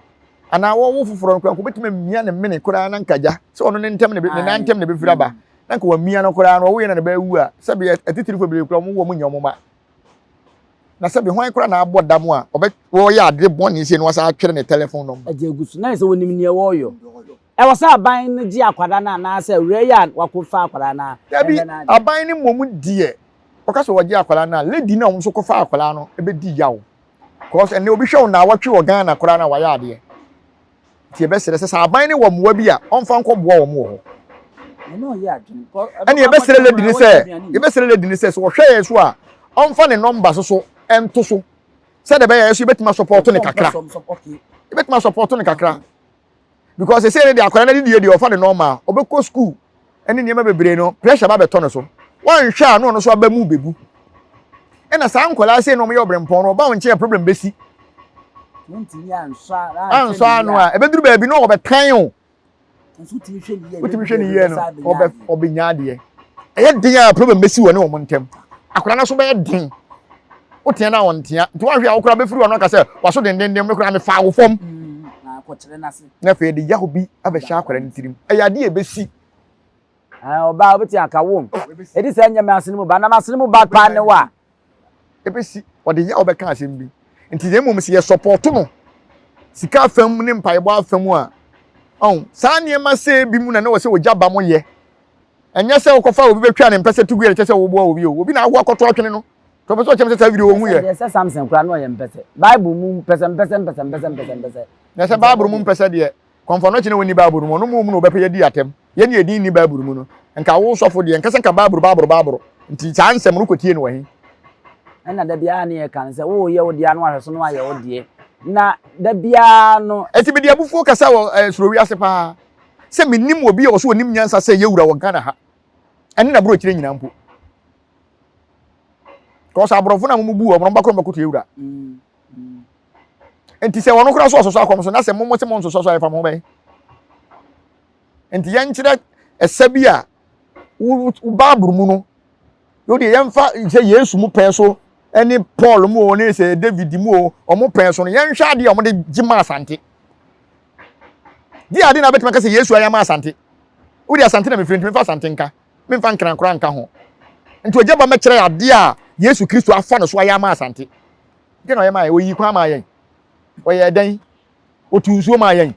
ana wo foforo nkwa ko betime mia ne mene kura na nkaja se ono ne ntem ne na ntem ne be fira ba na nka wa mia no kura no wo ye na be wu a se be atitiri fo be kura mo wo mu nyom ma na se be hwan kura na abodam a wo ya ade boni se no wasa atwere ne telephone number ajegusu na se wonim ne wo yo e wasa aban ne ji akwada na na se wure ya wakofa akwada na dabi aban ne momu die oka so woji akwada na lady na omso kofa akwada no e be di yawo cause ene obi hwe na watwe wo Ghana kura na waya ade tie be sere se aban ne wo moa bi a onfa nko boa wo mo ho no ya adwin ene ye be sere lady ni se so wo hwe ye so a onfa ne number so ento so se de be ye so betima support ne kakra betima support ne kakra because say dey akwara na dey ofa ne normal obekọ school ene niam bebre no pressure ba beto no so wan hwa no so aba mu bebu ena sa nkola say no me obrempon no ba won che problem besi ntini answa no a ebeduru ba bi no obetan o nso ti hwe ni ye no obenya de eye din a problem besi wo ne wo ntem akwara na so be din wotia na wontia nti wan hwe a wokura be firi wono ka say waso den me kura me fa wo fom na kokyere na se na fe de yaho bi abehya akwara ne tirim eyade e besi oba obeti akawo edi se nyame asene mu ba na masene mu ba pa ne wa ebesi ode ya obeka asem bi nti ye mum se ye support no sika fam ne mpaebo afam a saa ne ma se bi mu na wo se wo jaba mo ye enye se wokofa obi betwa ne mpese tugu ye se wo bo obi o obi na aho akoto atwene no to be so chem se video hu ye se Samson kura no ye mpese bible mu mpese na se bible mu mpese de konfo no chine woni bible mu no mu no bepe ye di atem ye ne edin ni bible mu no nka wo sofo de nka se nka bible nti cha nsem no kotie no wahi na da bia ne kan se wo ye wo dia no ahweso no aye wo die na da bia no eti be dia bufuo kasa wo suro ase pa se minim obi o so onim nyansa se ye wura wo Ghana ha ene na bro kire nyina mpo ko sa brofo na mu bu o mba kro makoto ye wura enti se wono kra so akom so na se mo se mo so afa mo be enti yan kire esabi a u baburu mu no yo de yemfa se Yesu mu pɛ so eni Paul mu o ne se David mu o mo pɛ so no yen hwa de o mo de gima asante di ade na betima ka se Yesu ayama asante wo de asante na me frenti me fa asante nka me fa nkran kora nka ho nti oje ba me kire ade a Yesu Kristo afa no so ayama asante de na ayama o yi kwa ma yen o ye dan o tu nsuo ma yen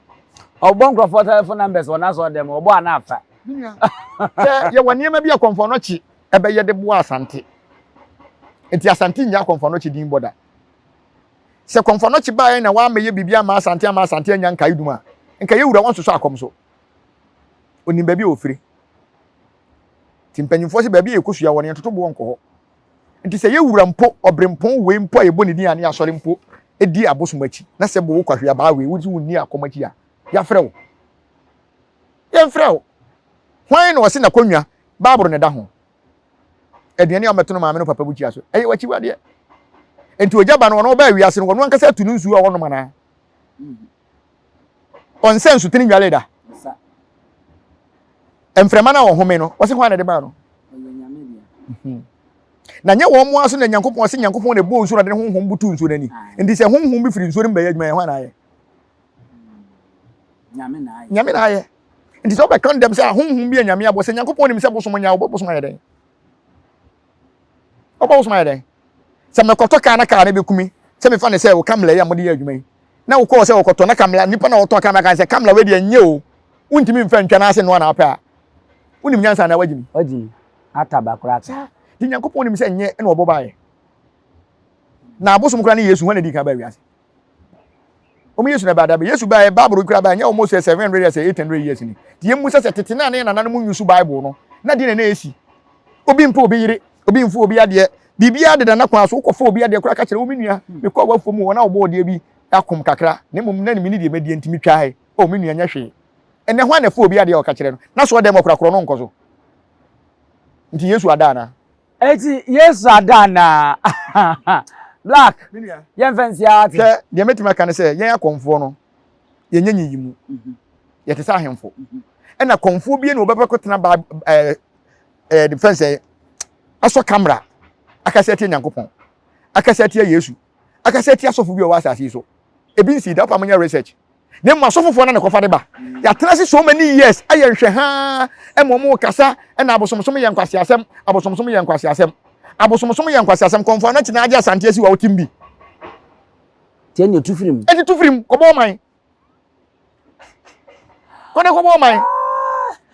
obon crofo telephone numbers wona so dem obo ana afa se ye woni ma bia konfo no chi ebe ye de bo asante enti asante nya konfo no chi din boda se konfo no chi ba na wa meye bibia ma asante anya nka iduma nka ye wura won so akom so oni ba bi ofire timpanyimfo se ba bi ekosua woni toto bo wonko ho enti se ye wura mpo obrempon we mpo ye boni din ane asore mpo edi abosomachi na se bo wo kwahwe ba we wuti wonni akomachi a ya frewo ye frewo hwan no wase na konwa baburo ne da ho aduane ametono maame no papa buchi aso eye wachi wade enti ojaba no ba wiase no no nkasa tunu nsu a wono mana on sense tini nwale da emfrema na wo home no wase hwan na de ba no na nya wo mo aso na nyankopon se nyankopon na bo nsu na de honhom butu nsu nani enti se honhom bi firi nsu re mba ya adwuma hwan na aye nyame na aye enti so be kan dem se honhom bi nyame abo se nyankopon ni se bo so nya wo bo so aye den oba usman den se me koto ka na be kumi se me fa ne se wo kamla ya mode ya adwuma yi na wo ko se wo koto na kamla nipa na wo to kamla kan se kamla we de nye o untimi mfa ntwa na ase no na apa unim nyansa na wagimi ataba kurata di nyankopon nim se nye na obo baaye na abosom kura na Yesu hwana di ka ba wiase omo Yesu na ba da ba Yesu baaye baburu kura ba nya almost 700 years 800 years ni di emu se tete na na nananom mu yusu bible no na di na esi obi mpo obi yire obi mfu obi ade bibia de na kwa so kofa obi ade kura ka kire wo menua me ko wa fomu wona obo de bi akom kakra ne mum na ni de medie ntimi twa hai o menua nya hwe ene ho na fa obi ade o ka kire no na so de makura kro no nkoso nti Yesu adana eti Yesu adana black yen fancy ati de metima kan se yen akomfo no yen nyanyi mu yete sa ahemfo ena komfo bi na obebekotena ba defense aso camera akaseti nyankopon akaseti Yesu akaseti asofo bi o wasasi so ebi nsi da pa manya research ne ma sofofo na ne kofa de ba ya tena si so many years aye nhwe ha e mo kasa e na abosomsom ye nkwase asem abosomsom ye nkwase asem abosomsom ye nkwase asem konfo na tina age asante asi wa otimbi tie ne tufirim e tufirim ko bo man ko ne ko bo man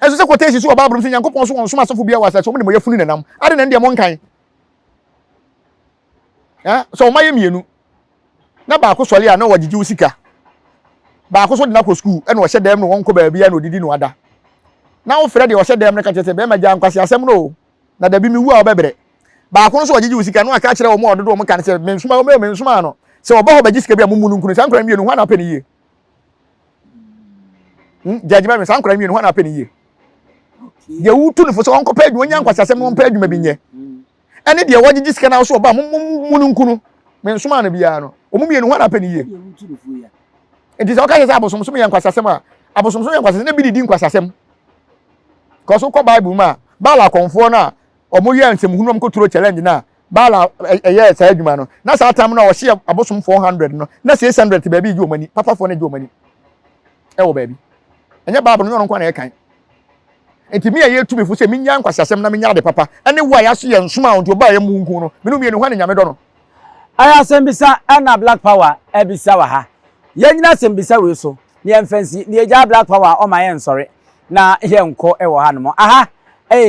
eso se quotation so ba brum se yankopon so won so asofo bia wasa so mo ne mo yafunu nenam ade na ndie mo nkan so maye mienu na ba ko sole a na wagigi usika ba ko so de na ko school e na o hye dem no won ko ba bia na odidi no ada na wo frede o hye dem na ka chese be ma ja nkwase asem no na da bi mi wu a obebere ba ko so wagigi usika no aka kire wo mo ododo mo kan se mensuma no se oba ho ba gisika bia mumunu nkunu san kra mienu ho na peni ye judgment me san kra mienu ho na peni ye ye wutu no fo so won ko pa adwuma nya nkwase asem won pa adwuma bi nye ene de wagigi sika na so oba mumunu nkunu mensuma na bia no omumienu ho na peni ye enti so ka se abosomsom ye nkwasasem a abosomsom ye nkwasasem na bi di nkwasasem ko so ko bible ma bala konfo na omo ye ansem hunum ko turo challenge na bala eye sa adwuma no na sa atam na wo hye abosom 400 no na 600 ba bi gi omani papa fo na gi omani e wo ba bi enye bible no nkwa na ye kan enti mi ye tumi fu se mi nya nkwasasem na mi nya de papa ene wo ya so ye nsoma onto ba ye mu nku no me no mienu ho na nyame do no aya sembisa na black power ebisa wa ha yanyina sembisa we so ne emfansi ne eja black power o ma yen sori na ye nko e wo ha no aha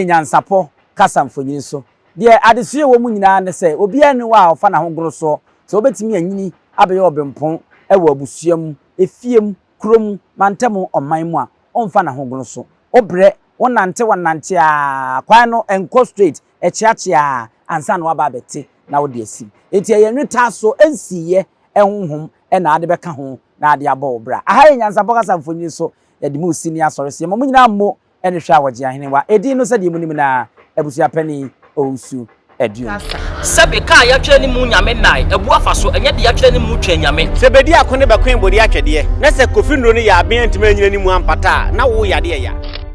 nyansapo kasa mfonyin so de adesue wo mu nyina ne se obi ane wa ofa na ho goro so so obetimi anyini abe ye obempon e wo abusuam efiem kurom mantem oman mu a onfa na ho goro so obre wonante a kwan no enko straight e chiachia ansa no aba beti na wo de asi enti yenweta so ensiye enhonhom na ade beka ho na ade aba obra aha nyansa bokasa mfonyi so yade mu sini asɔre mo nyina mo ene hwa wagye ahene wa edi no sɛ de mu nim na abusua pani ousu eduum sɛbe ka ya twɛ ni mu nyame nai ebu afa so enye de ya twɛ ni mu twɛ nyame sɛ bedi akone bɛkwen bodi atwɛde na sɛ kofi ndro ne ya aben ntima nyina ni mu ampata na wo yade ya